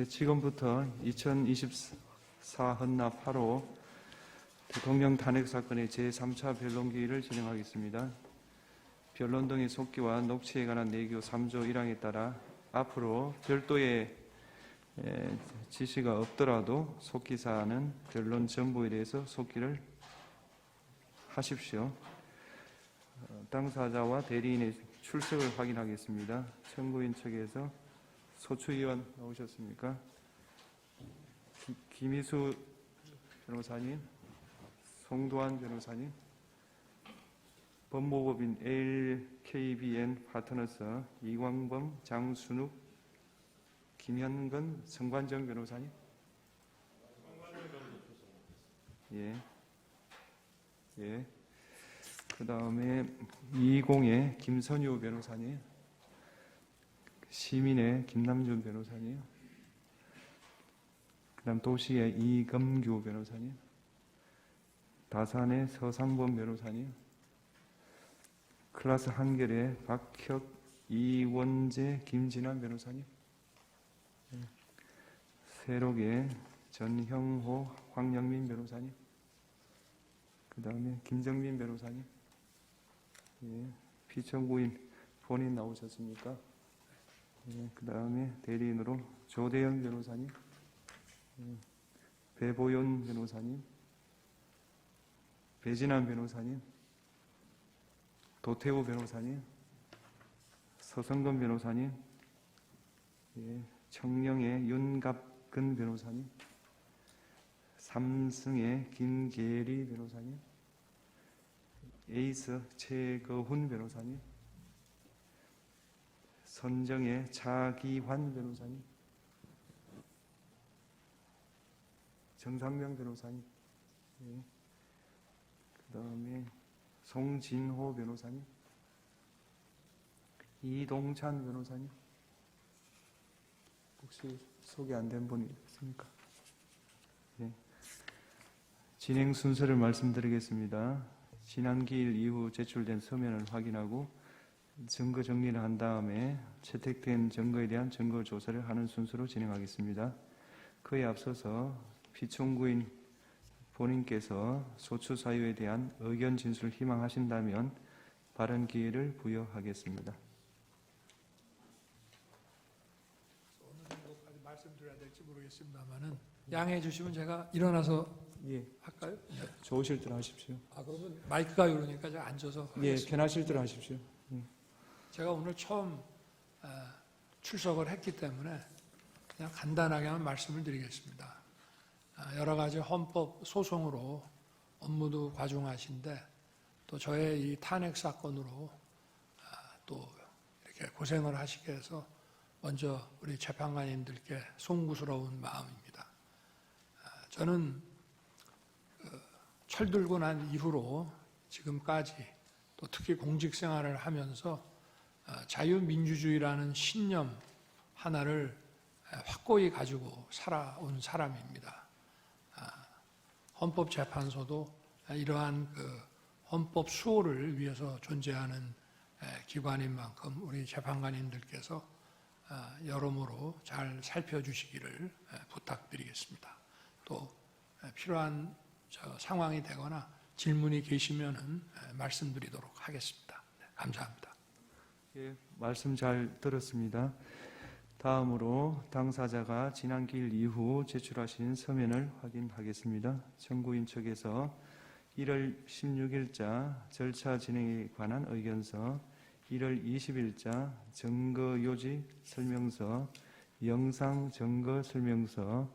지금부터 2024 헌납 8호 대통령 탄핵 사건의 제3차 변론기일을 진행하겠습니다. 변론 등의 속기와 녹취에 관한 내규 3조 1항에 따라 앞으로 별도의 지시가 없더라도 속기사항은 변론 전부에 대해서 속기를 하십시오. 당사자와 대리인의 출석을 확인하겠습니다. 청구인 측에서 소추위원 나오셨습니까? 김희수 변호사님, 송도환 변호사님, 법무법인 LKBN 파트너스 이광범, 장순욱, 김현근, 성관정 변호사님. 예. 그 다음에 이공의 김선유 변호사님, 시민의 김남준 변호사님, 그 다음 도시의 이금규 변호사님, 다산의 서상범 변호사님, 클라스 한결의 박혁, 이원재, 김진환 변호사님, 세록의 전형호, 황영민 변호사님, 그 다음에 김정민 변호사님, 피청구인 본인 나오셨습니까? 그 다음에 대리인으로 조대영 변호사님, 배보연 변호사님, 배진환 변호사님, 도태우 변호사님, 서성근 변호사님, 청령의 윤갑근 변호사님, 삼승의 김계리 변호사님, 에이스 최거훈 변호사님, 선정의 차기환 변호사님, 정상명 변호사님, 그 다음에 송진호 변호사님, 이동찬 변호사님, 혹시 소개 안 된 분이 있습니까? 진행 순서를 말씀드리겠습니다. 지난 기일 이후 제출된 서면을 확인하고 증거 정리를 한 다음에 채택된 증거에 대한 증거 조사를 하는 순서로 진행하겠습니다. 그에 앞서서 피청구인 본인께서 소추 사유에 대한 의견 진술을 희망하신다면 발언 기회를 부여하겠습니다. 어느 정도까지 말씀드려야 될지 모르겠습니다만은 양해해 주시면 제가 일어나서 할까요? 좋으실 대로 하십시오. 그러면 마이크가 이러니까 제가 앉아서 하겠습니다. 편하실 대로 하십시오. 제가 오늘 처음 출석을 했기 때문에 그냥 간단하게만 말씀을 드리겠습니다. 여러 가지 헌법 소송으로 업무도 과중하신데 또 저의 이 탄핵 사건으로 또 이렇게 고생을 하시게 해서 먼저 우리 재판관님들께 송구스러운 마음입니다. 저는 철들고 난 이후로 지금까지 또 특히 공직 생활을 하면서 자유민주주의라는 신념 하나를 확고히 가지고 살아온 사람입니다. 헌법재판소도 이러한 헌법 수호를 위해서 존재하는 기관인 만큼 우리 재판관님들께서 여러모로 잘 살펴주시기를 부탁드리겠습니다. 또 필요한 상황이 되거나 질문이 계시면은 말씀드리도록 하겠습니다. 감사합니다. 말씀 잘 들었습니다. 다음으로 당사자가 지난 기일 이후 제출하신 서면을 확인하겠습니다. 청구인 측에서 1월 16일자 절차 진행에 관한 의견서, 1월 20일자 증거요지 설명서, 영상 증거 설명서,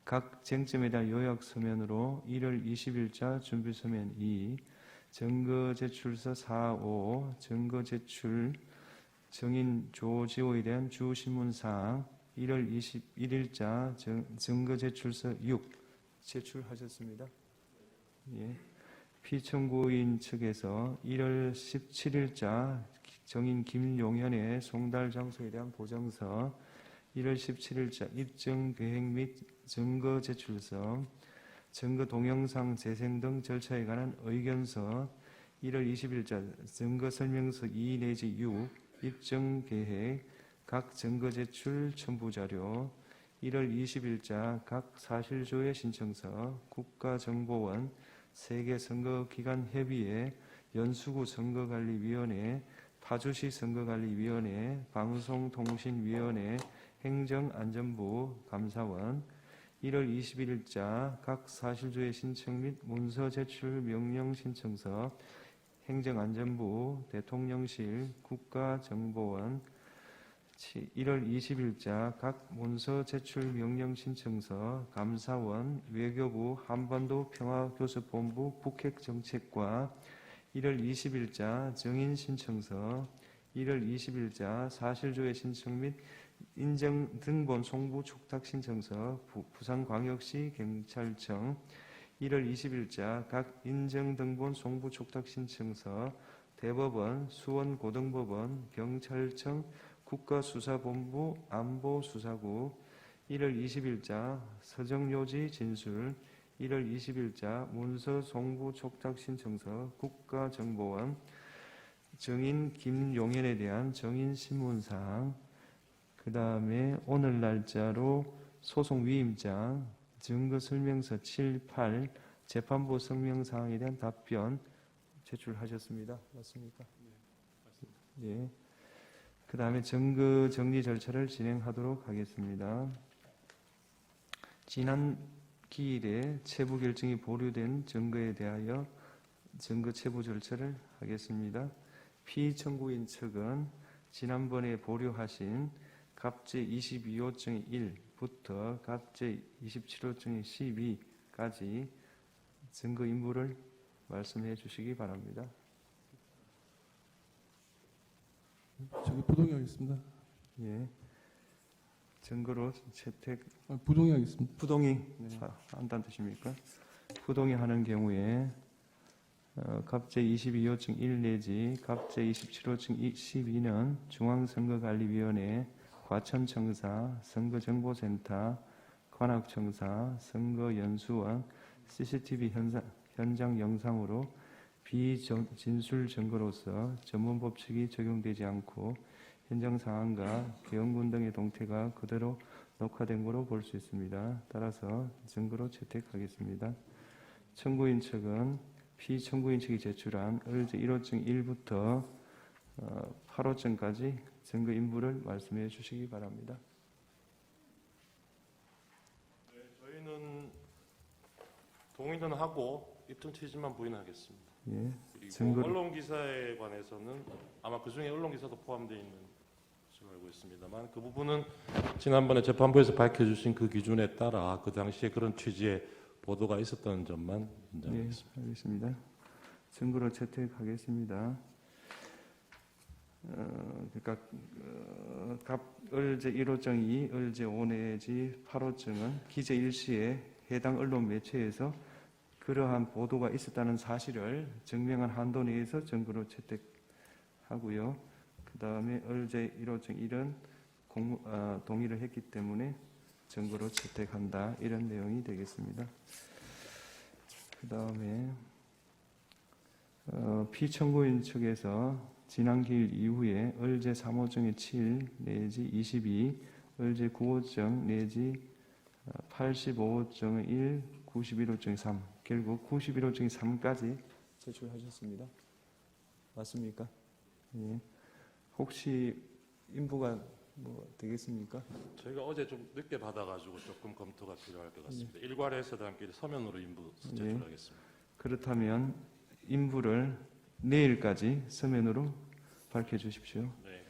각 쟁점에 대한 요약 서면으로 1월 20일자 준비 서면 2, 증거 제출서 4, 5, 증거 제출 정인 조지호에 대한 주신문사항 1월 21일자 증거 제출서 6 제출하셨습니다. 피청구인 측에서 1월 17일자 정인 김용현의 송달 장소에 대한 보정서, 1월 17일자 입증 계획 및 증거 제출서, 증거 동영상 재생 등 절차에 관한 의견서, 1월 20일자 증거 설명서 2 내지 6, 입증 계획, 각 증거 제출 첨부 자료, 1월 20일자 각 사실조회 신청서 국가정보원 세계선거기관협의회 연수구 선거관리위원회 파주시 선거관리위원회 방송통신위원회 행정안전부 감사원 1월 21일자 각 사실조회 신청 및 문서 제출 명령 신청서 행정안전부 대통령실 국가정보원 1월 20일자 각 문서 제출 명령 신청서 감사원 외교부 한반도 평화교섭본부 북핵정책과 1월 20일자 정인 신청서 1월 20일자 사실조회 신청 및 인정 등본 송부 축탁 신청서 부산광역시 경찰청 1월 20일자 각 인정 등본 송부 축탁 신청서 대법원, 수원고등법원, 경찰청, 국가수사본부, 안보수사국 1월 20일자 서정요지 진술 1월 20일자 문서 송부 촉탁 신청서 국가정보원 정인 김용현에 대한 정인 신문사항 그 다음에 오늘 날짜로 소송 위임장 증거설명서 7, 8 재판부 성명사항에 대한 답변 제출하셨습니다. 맞습니까? 네, 맞습니다. 예. 그 다음에 증거 정리 절차를 진행하도록 하겠습니다. 지난 기일에 체부 결정이 보류된 증거에 대하여 증거 체부 절차를 하겠습니다. 피청구인 측은 지난번에 보류하신 갑제 22호증 1부터 갑제 27호증 12까지 증거 인물을 말씀해 주시기 바랍니다. 저기 부동의하겠습니다. 예. 증거로 채택 부동의하겠습니다. 부동의 한다는 뜻입니까? 부동의하는 경우에 갑제 22호증 1 내지 갑제 27호증 12는 중앙선거관리위원회, 과천청사, 선거정보센터, 관악청사, 선거연수원, CCTV 현장 영상으로 비진술 증거로서 전문법칙이 적용되지 않고 현장 상황과 개헌군 등의 동태가 그대로 녹화된 것으로 볼 수 있습니다. 따라서 증거로 채택하겠습니다. 청구인 측은 피청구인 측이 제출한 을제 1호증 1부터 8호증까지 증거 인물을 말씀해 주시기 바랍니다. 네, 저희는 동의는 하고 입증 취지만 부인하겠습니다. 예. 그리고 증거를- 언론 기사에 관해서는 아마 그 중에 언론 기사도 포함되어 있는 것으로 알고 있습니다만 그 부분은 지난번에 재판부에서 밝혀주신 그 기준에 따라 그 당시에 그런 취지의 보도가 있었던 점만 네, 인정하겠습니다. 알겠습니다. 증거로 채택하겠습니다. 그러니까 을제 1호증 2, 을제 5 내지 8호증은 기재 일시에 해당 언론 매체에서 그러한 보도가 있었다는 사실을 증명한 한도 내에서 증거로 채택하고요. 그 다음에 을제 1호증 1은 동의를 했기 때문에 증거로 채택한다. 이런 내용이 되겠습니다. 그 다음에 피청구인 측에서 지난 기일 이후에 을제 3호증의 7 내지 22, 을제 9호증 내지 85호증의 1, 91호증의 3, 결국 91호증의 3까지 제출하셨습니다. 맞습니까? 예. 혹시 인부가 뭐 되겠습니까? 저희가 어제 좀 늦게 받아가지고 조금 검토가 필요할 것 같습니다. 일괄해서 함께 서면으로 인부 제출하겠습니다. 그렇다면 인부를 내일까지 서면으로 밝혀주십시오. 네,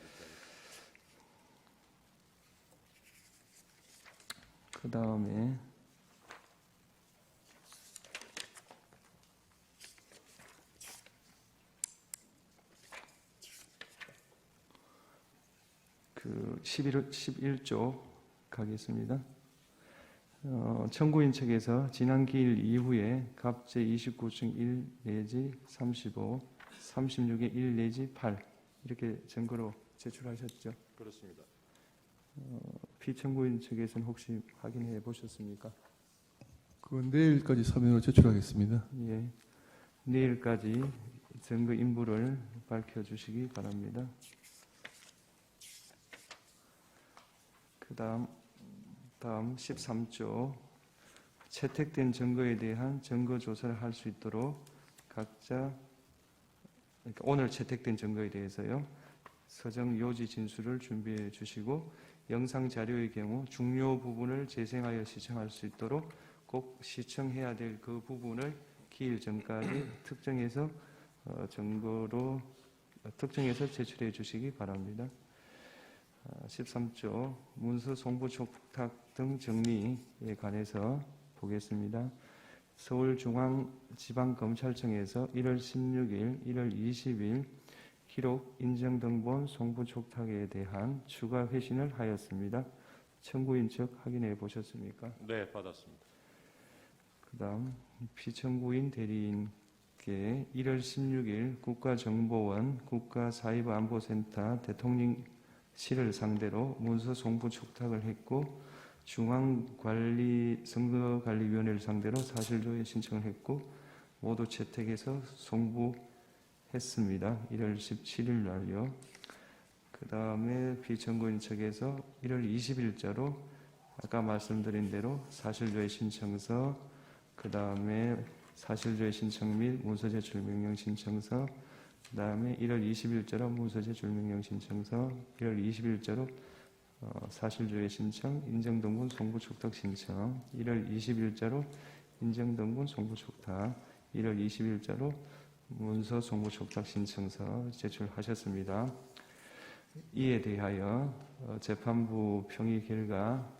그 다음에 그 11조 가겠습니다. 청구인 측에서 지난 기일 이후에 갑제 29층 1 내지 35, 36의 1 내지 8 이렇게 증거로 제출하셨죠. 그렇습니다. 피청구인 측에서는 혹시 확인해 보셨습니까? 그건 내일까지 서면으로 제출하겠습니다. 예, 내일까지 증거 인부를 밝혀주시기 바랍니다. 다음 13조 채택된 증거에 대한 증거 조사를 할 수 있도록 각자 그러니까 오늘 채택된 증거에 대해서요. 서정 요지 진술을 준비해 주시고 영상 자료의 경우 중요 부분을 재생하여 시청할 수 있도록 꼭 시청해야 될 그 부분을 기일 전까지 특정해서 증거로 특정해서 제출해 주시기 바랍니다. 13조 문서 송부 촉탁 등 정리에 관해서 보겠습니다. 서울중앙지방검찰청에서 1월 16일, 1월 20일 기록 인정등본 송부 촉탁에 대한 추가 회신을 하였습니다. 청구인 측 확인해 보셨습니까? 네, 받았습니다. 그 다음 피청구인 대리인께 1월 16일 국가정보원 국가사이버안보센터 대통령실을 상대로 문서 송부 촉탁을 했고 선거관리위원회를 상대로 사실조회 신청을 했고 모두 채택해서 송부했습니다. 1월 17일 날요. 그 다음에 피청구인 측에서 1월 20일자로 아까 말씀드린 대로 사실조회 신청서, 그 다음에 사실조회 신청 및 문서제출 명령 신청서, 그 다음에 1월 20일자로 문서제출 명령 신청서, 1월 20일자로 사실조회 신청, 인정등본 송부 촉탁 신청, 1월 20일자로 인정등본 송부 촉탁, 1월 20일자로 문서 송부 촉탁 신청서 제출하셨습니다. 이에 대하여 재판부 평의 결과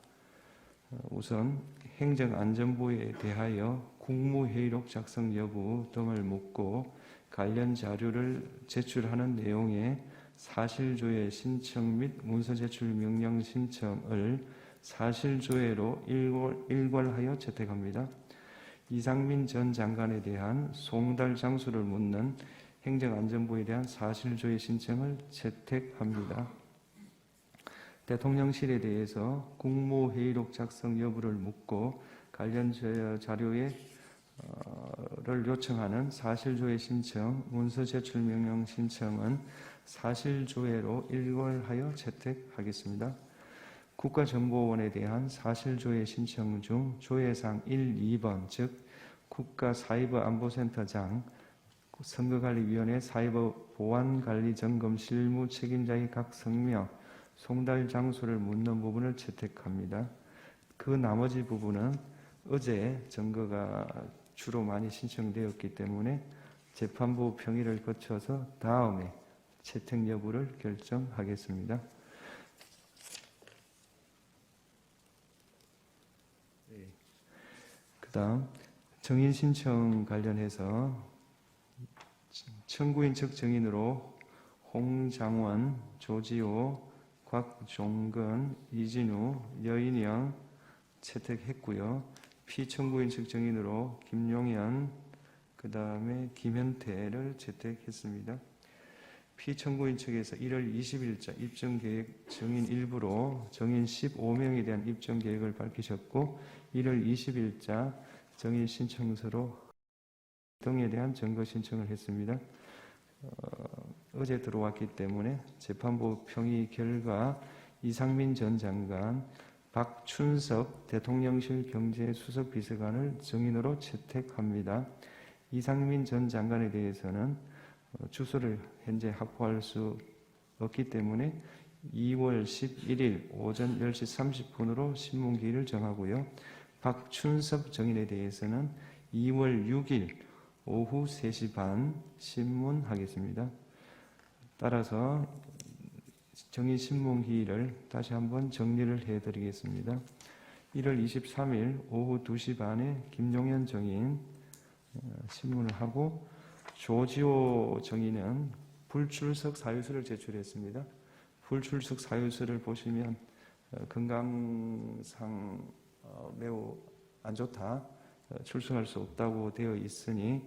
우선 행정안전부에 대하여 국무회의록 작성 여부 등을 묻고 관련 자료를 제출하는 내용의 사실조회 신청 및 문서제출 명령 신청을 사실조회로 일괄하여 채택합니다. 이상민 전 장관에 대한 송달 장소를 묻는 행정안전부에 대한 사실조회 신청을 채택합니다. 대통령실에 대해서 국무회의록 작성 여부를 묻고 관련 자료를 요청하는 사실조회 신청, 문서제출 명령 신청은 사실조회로 일괄하여 채택하겠습니다. 국가정보원에 대한 사실조회 신청 중 조회사항 1, 2번 즉 국가사이버안보센터장, 선거관리위원회 사이버보안관리점검 실무 책임자의 각 성명, 송달 장소를 묻는 부분을 채택합니다. 그 나머지 부분은 어제 증거가 주로 많이 신청되었기 때문에 재판부 평의를 거쳐서 다음에 채택 여부를 결정하겠습니다. 그 다음 정인 신청 관련해서 청구인 측 정인으로 홍장원, 조지호, 곽종근, 이진우, 여인영 채택했고요. 피청구인 측 정인으로 김용현, 그 다음에 김현태를 채택했습니다. 피청구인 측에서 1월 20일자 입정계획 정인 일부로 정인 15명에 대한 입정계획을 밝히셨고 1월 20일자 정인 신청서로 등에 대한 증거 신청을 했습니다. 어제 들어왔기 때문에 재판부 평의 결과 이상민 전 장관, 박춘석 대통령실 경제수석 비서관을 정인으로 채택합니다. 이상민 전 장관에 대해서는 주소를 현재 확보할 수 없기 때문에 2월 11일 오전 10시 30분으로 신문기일을 정하고요. 박춘석 정인에 대해서는 2월 6일 오후 3시 반 신문하겠습니다. 따라서 정인 신문기일을 다시 한번 정리를 해드리겠습니다. 1월 23일 오후 2시 반에 김용현 정인 신문을 하고 조지호 정인은 불출석 사유서를 제출했습니다. 불출석 사유서를 보시면 건강상 매우 안 좋다, 출석할 수 없다고 되어 있으니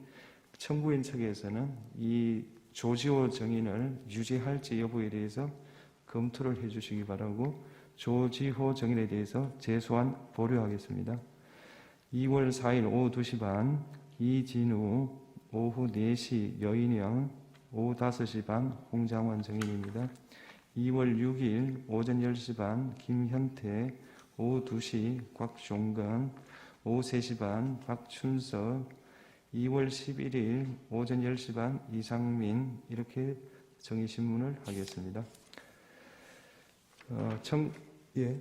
청구인 측에서는 이 조지호 정인을 유지할지 여부에 대해서 검토를 해주시기 바라고 조지호 정인에 대해서 재소한 보류하겠습니다. 2월 4일 오후 2시 반 이진우, 오후 4시 여인영, 오후 5시 반 홍장원 정인입니다. 2월 6일 오전 10시 반 김현태, 오후 2시 곽종건, 오후 3시 반 박춘석, 2월 11일 오전 10시 반 이상민 이렇게 정의신문을 하겠습니다. 예.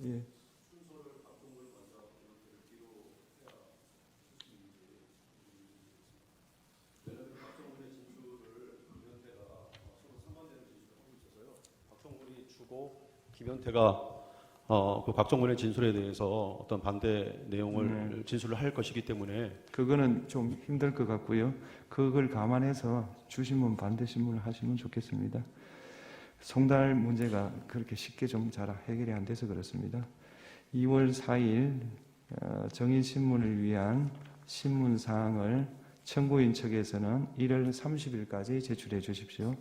예. 박정훈이 주고 김현태가 그 박정훈의 진술에 대해서 어떤 반대 내용을 진술을 할 것이기 때문에 그거는 좀 힘들 것 같고요. 그걸 감안해서 주신문 반대 신문을 하시면 좋겠습니다. 송달 문제가 그렇게 쉽게 좀 잘 해결이 안 돼서 그렇습니다. 2월 4일 정인신문을 위한 신문 사항을 청구인 측에서는 1월 30일까지 제출해 주십시오.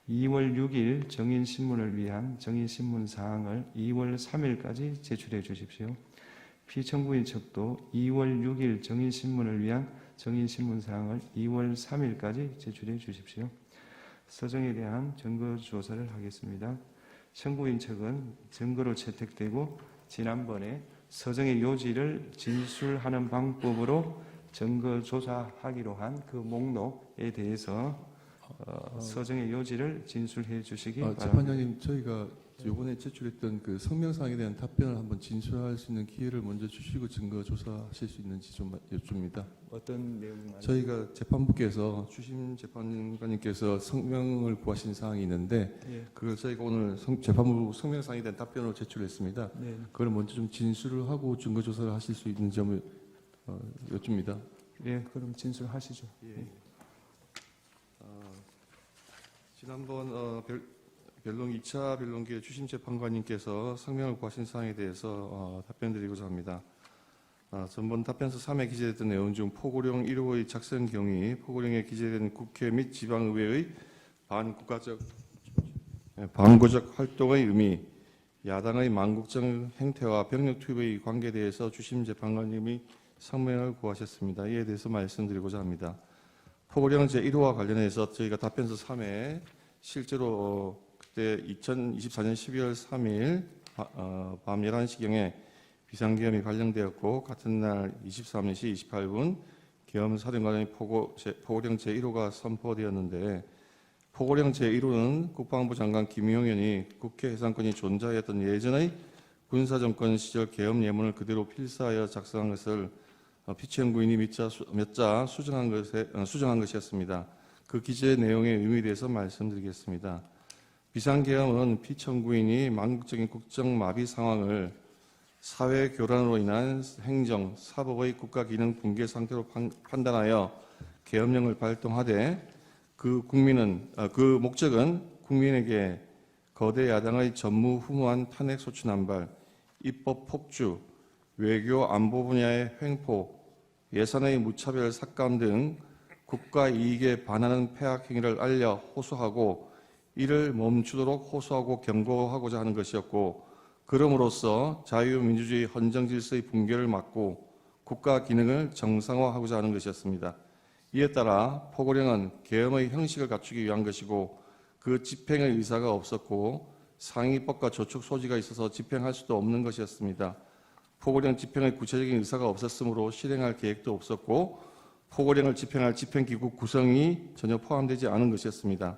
2월 6일 정인신문을 위한 정인신문 사항을 2월 3일까지 제출해 주십시오. 피청구인 측도 2월 6일 정인신문을 위한 정인신문 사항을 2월 3일까지 제출해 주십시오. 서정에 대한 증거 조사를 하겠습니다. 청구인 측은 증거로 채택되고 지난번에 서정의 요지를 진술하는 방법으로 증거 조사하기로 한 그 목록에 대해서 서정의 요지를 진술해 주시기 바랍니다. 재판장님, 저희가 이번에 제출했던 그 성명사항에 대한 답변을 한번 진술할 수 있는 기회를 먼저 주시고 증거 조사하실 수 있는지 좀 여쭙니다. 어떤 내용이 저희가 재판부께서 주심 재판관님께서 성명을 구하신 사항이 있는데 예. 그걸 저희가 오늘 재판부 성명사항에 대한 답변으로 제출했습니다. 네. 그걸 먼저 좀 진술을 하고 증거 조사를 하실 수 있는 점을 여쭙니다. 예, 그럼 진술하시죠. 예. 지난번 변론 2차 변론기에 주심 재판관님께서 성명을 구하신 사항에 대해서 답변드리고자 합니다. 전번 답변서 3에 기재됐던 내용 중 포고령 1호의 작성 경위, 포고령에 기재된 국회 및 지방의회의 반구적 활동의 의미, 야당의 망국적 행태와 병력 투입의 관계에 대해서 주심 재판관님이 성명을 구하셨습니다. 이에 대해서 말씀드리고자 합니다. 포고령 제1호와 관련해서 저희가 답변서 3에 실제로 그때 2024년 12월 3일 밤 11시경에 비상계엄이 발령되었고 같은 날 23시 28분 계엄사령관의 포고령 제1호가 선포되었는데 포고령 제1호는 국방부 장관 김용현이 국회 해산권이 존재하였던 예전의 군사정권 시절 계엄 예문을 그대로 필사하여 작성한 것을 피청구인이 몇 자 수정한 것이었습니다. 그 기재 내용의 의미에 대해서 말씀드리겠습니다. 비상계엄은 피청구인이 망국적인 국정마비 상황을 사회 교란으로 인한 행정, 사법의 국가기능 붕괴 상태로 판단하여 계엄령을 발동하되 그 목적은 국민에게 거대 야당의 전무후무한 탄핵 소추 남발, 입법 폭주, 외교 안보 분야의 횡포, 예산의 무차별 삭감 등 국가 이익에 반하는 폐악 행위를 알려 호소하고 이를 멈추도록 호소하고 경고하고자 하는 것이었고 그럼으로써 자유민주주의 헌정질서의 붕괴를 막고 국가 기능을 정상화하고자 하는 것이었습니다. 이에 따라 포고령은 계엄의 형식을 갖추기 위한 것이고 그 집행의 의사가 없었고 상위법과 저촉 소지가 있어서 집행할 수도 없는 것이었습니다. 포고령 집행의 구체적인 의사가 없었으므로 실행할 계획도 없었고 포고령을 집행할 집행기구 구성이 전혀 포함되지 않은 것이었습니다.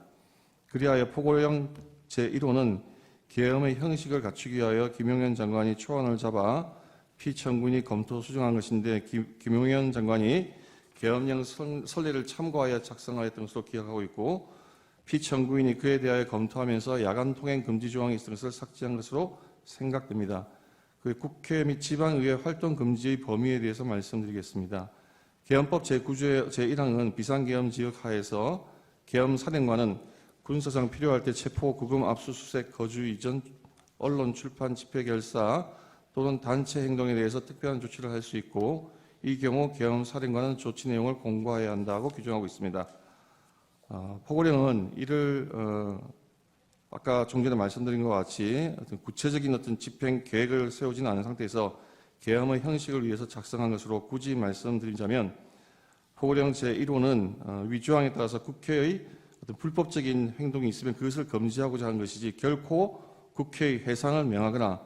그리하여 포고령 제1호는 계엄의 형식을 갖추기 위하여 김용현 장관이 초안을 잡아 피청구인이 검토 수정한 것인데 김용현 장관이 계엄령 선례를 참고하여 작성하였던 것으로 기억하고 있고 피청구인이 그에 대하여 검토하면서 야간 통행 금지 조항이 있었던 것을 삭제한 것으로 생각됩니다. 그 국회 및 지방의회 활동 금지의 범위에 대해서 말씀드리겠습니다. 계엄법 제9조의 제1항은 비상계엄 지역 하에서 계엄 사령관은 군사상 필요할 때 체포, 구금, 압수수색, 거주 이전, 언론, 출판, 집회, 결사 또는 단체 행동에 대해서 특별한 조치를 할 수 있고 이 경우 계엄 사령관은 조치 내용을 공고해야 한다고 규정하고 있습니다. 포고령은 이를 아까 좀 전에 말씀드린 것 같이 구체적인 어떤 집행 계획을 세우지는 않은 상태에서 계엄의 형식을 위해서 작성한 것으로 굳이 말씀드리자면 포고령 제1호는 위조항에 따라서 국회의 어떤 불법적인 행동이 있으면 그것을 금지하고자 하는 것이지 결코 국회의 해산을 명하거나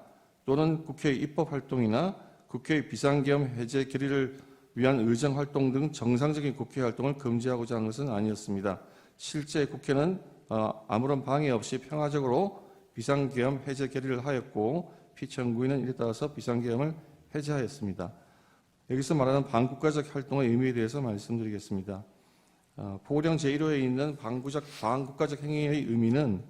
또는 국회의 입법활동이나 국회의 비상계엄 해제 결의를 위한 의정활동 등 정상적인 국회 활동을 금지하고자 하는 것은 아니었습니다. 실제 국회는 아무런 방해 없이 평화적으로 비상계엄 해제 결의를 하였고 피청구인은 이에 따라서 비상계엄을 해제하였습니다. 여기서 말하는 반국가적 활동의 의미에 대해서 말씀드리겠습니다. 보령 제1호에 있는 반국가적 행위의 의미는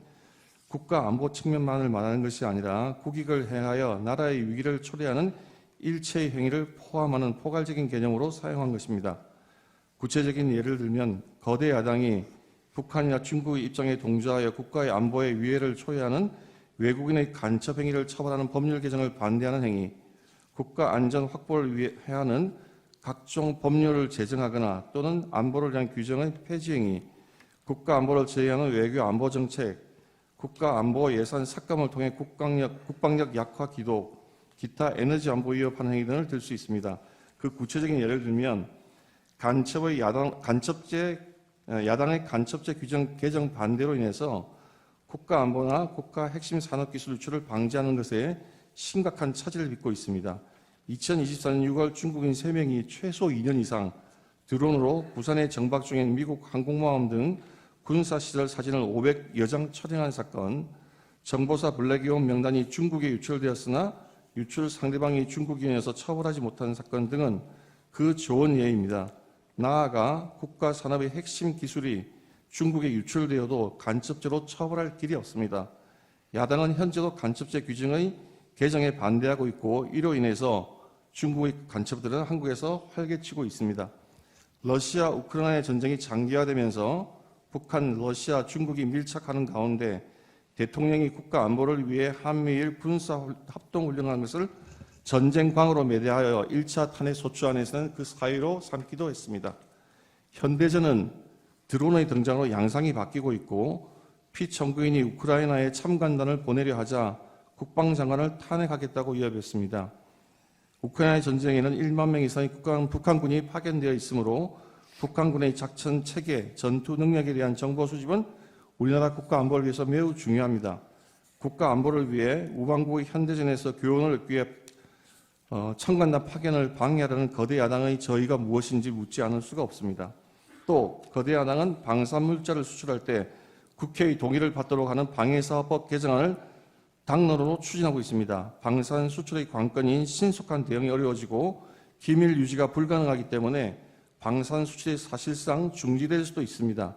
국가 안보 측면만을 말하는 것이 아니라 국익을 행하여 나라의 위기를 초래하는 일체의 행위를 포함하는 포괄적인 개념으로 사용한 것입니다. 구체적인 예를 들면 거대 야당이 북한이나 중국의 입장에 동조하여 국가의 안보에 위해를 초래하는 외국인의 간첩 행위를 처벌하는 법률 개정을 반대하는 행위, 국가 안전 확보를 위해 하는 각종 법률을 제정하거나 또는 안보를 위한 규정의 폐지 행위, 국가 안보를 제외하는 외교 안보 정책, 국가 안보 예산 삭감을 통해 국방력 약화 기도, 기타 에너지 안보 위협하는 행위 등을 들 수 있습니다. 그 구체적인 예를 들면 야당의 간첩죄 규정 개정 반대로 인해서 국가 안보나 국가 핵심 산업 기술 유출을 방지하는 것에 심각한 차질을 빚고 있습니다. 2024년 6월 중국인 3명이 최소 2년 이상 드론으로 부산에 정박 중인 미국 항공모함 등 군사시설 사진을 500여 장 촬영한 사건, 정보사 블랙이온 명단이 중국에 유출되었으나 유출 상대방이 중국인이어서 처벌하지 못한 사건 등은 그 좋은 예입니다. 나아가 국가 산업의 핵심 기술이 중국에 유출되어도 간첩죄로 처벌할 길이 없습니다. 야당은 현재도 간첩죄 규정의 개정에 반대하고 있고 이로 인해서 중국의 간첩들은 한국에서 활개치고 있습니다. 러시아 우크라이나 전쟁이 장기화되면서 북한, 러시아, 중국이 밀착하는 가운데 대통령이 국가 안보를 위해 한미일 군사 합동훈련하는 것을 전쟁광으로 매대하여 1차 탄핵 소추안에서는 그 사유로 삼기도 했습니다. 현대전은 드론의 등장으로 양상이 바뀌고 있고 피청구인이 우크라이나에 참관단을 보내려 하자 국방장관을 탄핵하겠다고 위협했습니다. 우크라이나 전쟁에는 1만 명 이상의 북한군이 파견되어 있으므로 북한군의 작전 체계, 전투 능력에 대한 정보 수집은 우리나라 국가 안보를 위해서 매우 중요합니다. 국가 안보를 위해 우방국의 현대전에서 교훈을 얻기 위해 청관단 파견을 방해하려는 거대 야당의 저의가 무엇인지 묻지 않을 수가 없습니다. 또 거대 야당은 방산물자를 수출할 때 국회의 동의를 받도록 하는 방해사업법 개정안을 당론으로 추진하고 있습니다. 방산 수출의 관건인 신속한 대응이 어려워지고 기밀 유지가 불가능하기 때문에 방산 수출이 사실상 중지될 수도 있습니다.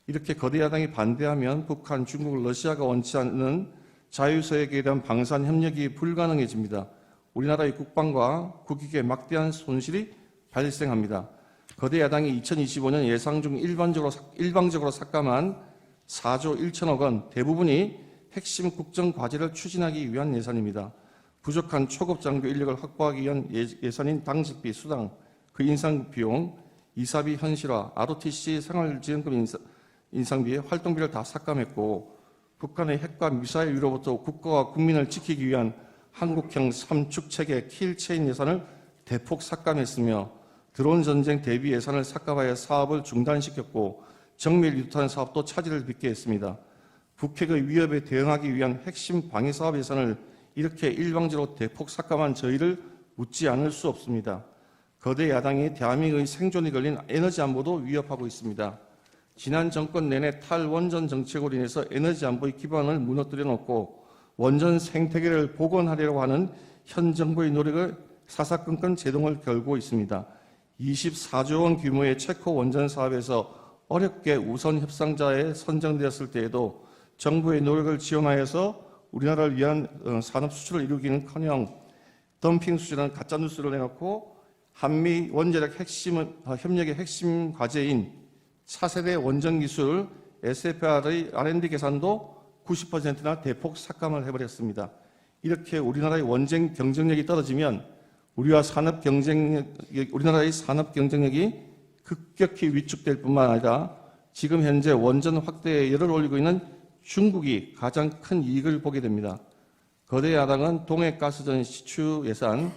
이렇게 거대 야당이 반대하면 북한, 중국, 러시아가 원치 않는 자유서약에 대한 방산 협력이 불가능해집니다. 우리나라의 국방과 국익에 막대한 손실이 발생합니다. 거대 야당이 2025년 예상 중 일방적으로 삭감한 4조 1천억 원 대부분이 핵심 국정 과제를 추진하기 위한 예산입니다. 부족한 초급 장교 인력을 확보하기 위한 예산인 당직비, 수당, 그 인상 비용, 이사비 현실화, ROTC 생활지원금 인상비, 활동비를 다 삭감했고 북한의 핵과 미사일 위로부터 국가와 국민을 지키기 위한 한국형 삼축 체계 킬체인 예산을 대폭 삭감했으며 드론 전쟁 대비 예산을 삭감하여 사업을 중단시켰고 정밀 유탄 사업도 차질을 빚게 했습니다. 북핵의 위협에 대응하기 위한 핵심 방위 사업 예산을 이렇게 일방적으로 대폭 삭감한 저희를 묻지 않을 수 없습니다. 거대 야당이 대한민국의 생존이 걸린 에너지 안보도 위협하고 있습니다. 지난 정권 내내 탈원전 정책으로 인해서 에너지 안보의 기반을 무너뜨려 놓고 원전 생태계를 복원하려고 하는 현 정부의 노력을 사사건건 제동을 걸고 있습니다. 24조 원 규모의 체코 원전 사업에서 어렵게 우선 협상자에 선정되었을 때에도 정부의 노력을 지원하여서 우리나라를 위한 산업 수출을 이루기는커녕 덤핑 수준의 가짜뉴스를 내놓고 한미 원자력 협력의 핵심 과제인 차세대 원전기술 SFR의 R&D 계산도 90%나 대폭 삭감을 해버렸습니다. 이렇게 우리나라의 원전 경쟁력이 떨어지면 우리나라의 산업 경쟁력이 급격히 위축될 뿐만 아니라 지금 현재 원전 확대에 열을 올리고 있는 중국이 가장 큰 이익을 보게 됩니다. 거대 야당은 동해가스전 시추 예산,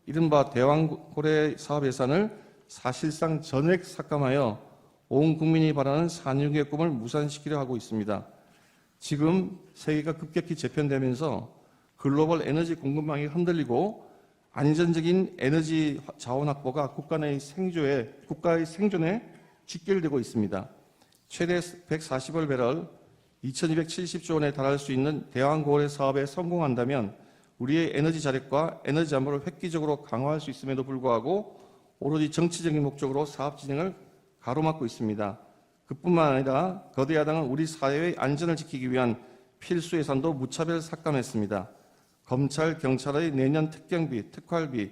이른바 대왕고래 사업 예산을 사실상 전액 삭감하여 온 국민이 바라는 산유국의 꿈을 무산시키려 하고 있습니다. 지금 세계가 급격히 재편되면서 글로벌 에너지 공급망이 흔들리고 안전적인 에너지 자원 확보가 국가의 생존에 직결되고 있습니다. 최대 140억 배럴 2270조 원에 달할 수 있는 대왕고래 사업에 성공한다면 우리의 에너지 자력과 에너지 안보를 획기적으로 강화할 수 있음에도 불구하고 오로지 정치적인 목적으로 사업 진행을 가로막고 있습니다. 그뿐만 아니라 거대 야당은 우리 사회의 안전을 지키기 위한 필수 예산도 무차별 삭감했습니다. 검찰, 경찰의 내년 특경비, 특활비,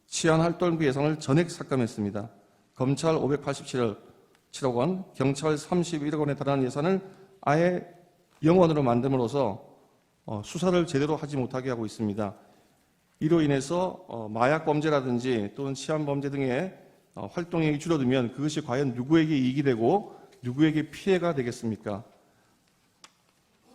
치안활동비 예산을 전액 삭감했습니다. 검찰 587억 원, 경찰 31억 원에 달하는 예산을 아예 0원으로 만듦으로써 수사를 제대로 하지 못하게 하고 있습니다. 이로 인해서 마약 범죄라든지 또는 치안 범죄 등의 활동이 줄어들면 그것이 과연 누구에게 이익이 되고 누구에게 피해가 되겠습니까?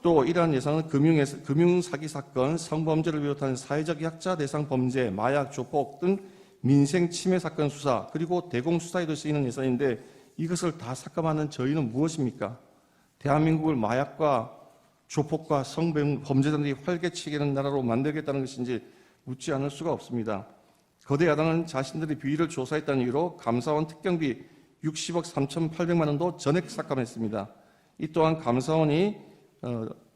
또 이러한 예산은 금융사기 사건, 성범죄를 비롯한 사회적 약자 대상 범죄, 마약, 조폭 등 민생 침해 사건 수사 그리고 대공수사에도 쓰이는 예산인데 이것을 다 삭감하는 저희는 무엇입니까? 대한민국을 마약과 조폭과 성범죄자들이 활개치게 나라로 만들겠다는 것인지 묻지 않을 수가 없습니다. 거대 야당은 자신들의 비위를 조사했다는 이유로 감사원 특경비 60억 3,800만 원도 전액 삭감했습니다. 이 또한 감사원이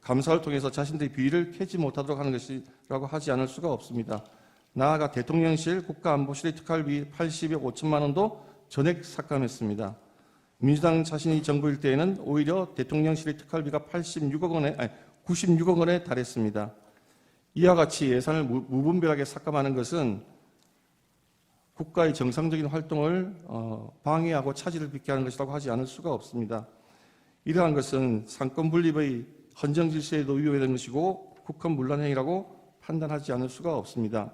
감사를 통해서 자신들의 비위를 캐지 못하도록 하는 것이라고 하지 않을 수가 없습니다. 나아가 대통령실, 국가안보실의 특활비 80억 5천만 원도 전액 삭감했습니다. 민주당 자신이 정부일 때에는 오히려 대통령실의 특활비가 96억 원에 달했습니다. 이와 같이 예산을 무분별하게 삭감하는 것은 국가의 정상적인 활동을 방해하고 차질을 빚게 하는 것이라고 하지 않을 수가 없습니다. 이러한 것은 상권 분립의 헌정 질서에도 위배되는 것이고 국헌문란행위라고 판단하지 않을 수가 없습니다.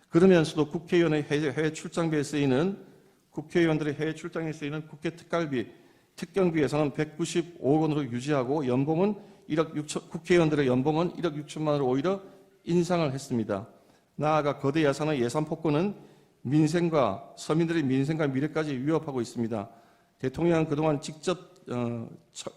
그러면서도 국회의원의 해외 출장비에 쓰이는 국회의원들의 해외 출장에 쓰이는 국회 특갈비, 특경비 예산은 195억 원으로 유지하고 연봉은 국회의원들의 연봉은 1억 6천만 원으로 오히려 인상을 했습니다. 나아가 거대 예산의 예산 폭군은 민생과 서민들의 민생과 미래까지 위협하고 있습니다. 대통령은 그동안 직접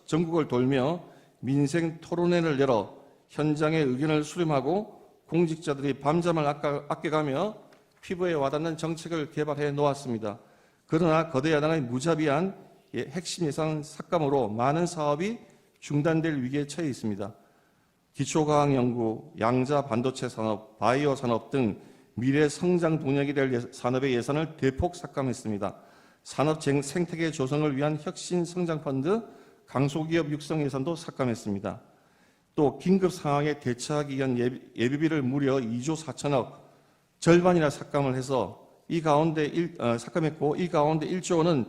전국을 돌며 민생 토론회를 열어 현장의 의견을 수렴하고 공직자들이 밤잠을 아껴가며 피부에 와닿는 정책을 개발해 놓았습니다. 그러나 거대 야당의 무자비한 핵심 예산 삭감으로 많은 사업이 중단될 위기에 처해 있습니다. 기초과학연구, 양자 반도체 산업, 바이오 산업 등 미래 성장 동력이 될 산업의 예산을 대폭 삭감했습니다. 산업 생태계 조성을 위한 혁신 성장 펀드, 강소기업 육성 예산도 삭감했습니다. 또 긴급 상황에 대처하기 위한 예비비를 무려 2조 4천억, 절반이나 삭감을 해서 삭감했고 이 가운데 1조 원은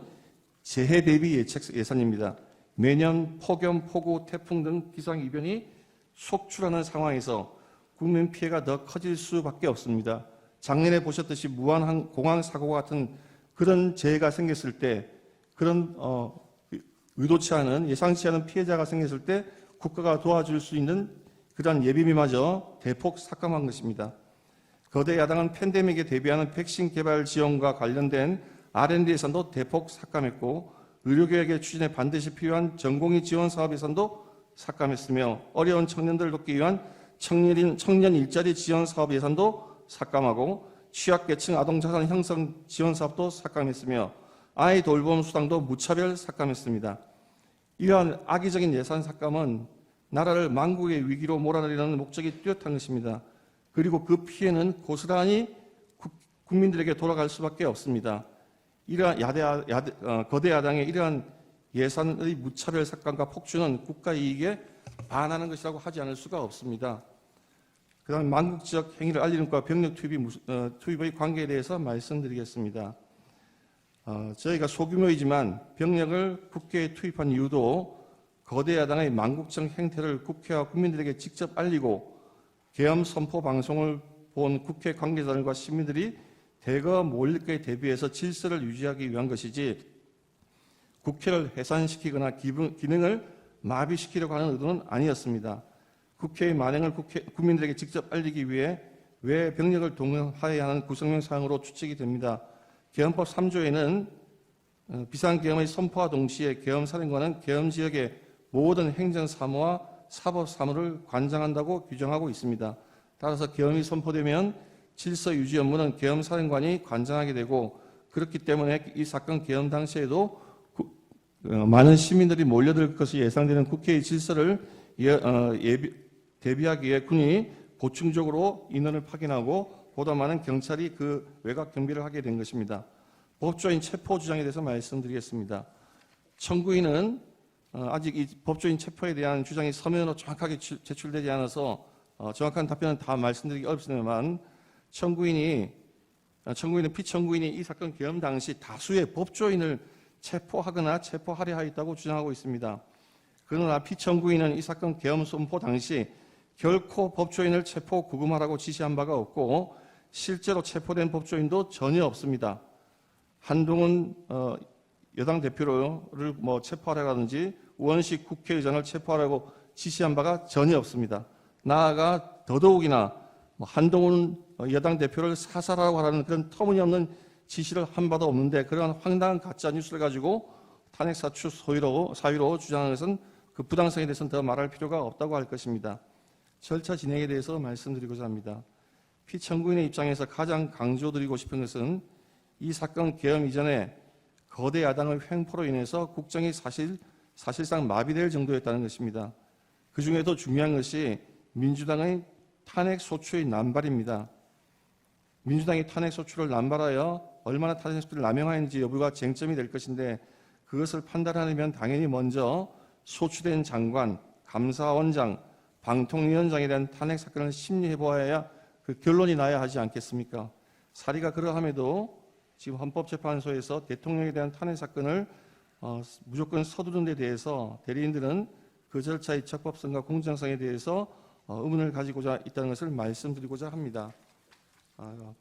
재해 대비 예산입니다. 매년 폭염, 폭우, 태풍 등 기상이변이 속출하는 상황에서 국민 피해가 더 커질 수밖에 없습니다. 작년에 보셨듯이 무한 공항 사고 같은 그런 재해가 생겼을 때, 그런 의도치 않은 예상치 않은 피해자가 생겼을 때 국가가 도와줄 수 있는 그러한 예비비마저 대폭 삭감한 것입니다. 거대 야당은 팬데믹에 대비하는 백신 개발 지원과 관련된 R&D 예산도 대폭 삭감했고 의료개혁의 추진에 반드시 필요한 전공의 지원 사업 예산도 삭감했으며 어려운 청년들을 돕기 위한 청년 일자리 지원 사업 예산도 삭감하고 취약계층 아동자산 형성 지원 사업도 삭감했으며 아이 돌봄 수당도 무차별 삭감했습니다. 이러한 악의적인 예산 삭감은 나라를 망국의 위기로 몰아내려는 목적이 뚜렷한 것입니다. 그리고 그 피해는 고스란히 국민들에게 돌아갈 수밖에 없습니다. 이러한 거대 야당의 이러한 예산의 무차별 삭감과 폭주는 국가 이익에 반하는 것이라고 하지 않을 수가 없습니다. 그다음 망국적 행위를 알리는 것과 병력 투입의 관계에 대해서 말씀드리겠습니다. 저희가 소규모이지만 병력을 국회에 투입한 이유도 거대 야당의 망국적 행태를 국회와 국민들에게 직접 알리고 계엄 선포 방송을 본 국회 관계자들과 시민들이 대거 몰릴 것에 대비해서 질서를 유지하기 위한 것이지 국회를 해산시키거나 기능을 마비시키려고 하는 의도는 아니었습니다. 국회의 만행을 국민들에게 직접 알리기 위해 왜 병력을 동원하여야 하는 구성명 사항으로 추측이 됩니다. 개헌법 3조에는 비상계엄의 선포와 동시에 계엄사령관은 계엄 지역의 모든 행정사무와 사법사무를 관장한다고 규정하고 있습니다. 따라서 계엄이 선포되면 질서 유지 업무는 계엄사령관이 관장하게 되고, 그렇기 때문에 이 사건 계엄 당시에도 많은 시민들이 몰려들 것이 예상되는 국회의 질서를 대비하기 위해 군이 보충적으로 인원을 파견하고 보다 많은 경찰이 그 외곽 경비를 하게 된 것입니다. 법조인 체포 주장에 대해서 말씀드리겠습니다. 청구인은 아직 이 법조인 체포에 대한 주장이 서면으로 정확하게 제출되지 않아서 정확한 답변은 다 말씀드리기 어렵습니다만, 청구인은 피청구인이 이 사건 계엄 당시 다수의 법조인을 체포하거나 체포하려 하였다고 주장하고 있습니다. 그러나 피청구인은 이 사건 계엄 선포 당시 결코 법조인을 체포 구금하라고 지시한 바가 없고, 실제로 체포된 법조인도 전혀 없습니다. 한동훈 여당 대표를 체포하라든지 우원식 국회의장을 체포하라고 지시한 바가 전혀 없습니다. 나아가 더더욱이나 한동훈 여당 대표를 사살하라고 하라는 그런 터무니없는 지시를 한 바도 없는데, 그러한 황당한 가짜 뉴스를 가지고 탄핵 사추 사유로 주장하는 것은 그 부당성에 대해서는 더 말할 필요가 없다고 할 것입니다. 절차 진행에 대해서 말씀드리고자 합니다. 피청구인의 입장에서 가장 강조드리고 싶은 것은 이 사건 계엄 이전에 거대 야당의 횡포로 인해서 국정이 사실상 마비될 정도였다는 것입니다. 그 중에도 중요한 것이 민주당의 탄핵 소추의 남발입니다. 민주당이 탄핵 소추를 남발하여 얼마나 탄핵 소추를 남용하였는지 여부가 쟁점이 될 것인데, 그것을 판단하려면 당연히 먼저 소추된 장관, 감사원장, 방통위원장에 대한 탄핵 사건을 심리해 보아야 그 결론이 나야 하지 않겠습니까? 사리가 그러함에도 지금 헌법재판소에서 대통령에 대한 탄핵 사건을 무조건 서두른 데 대해서 대리인들은 그 절차의 적법성과 공정성에 대해서 의문을 가지고자 있다는 것을 말씀드리고자 합니다.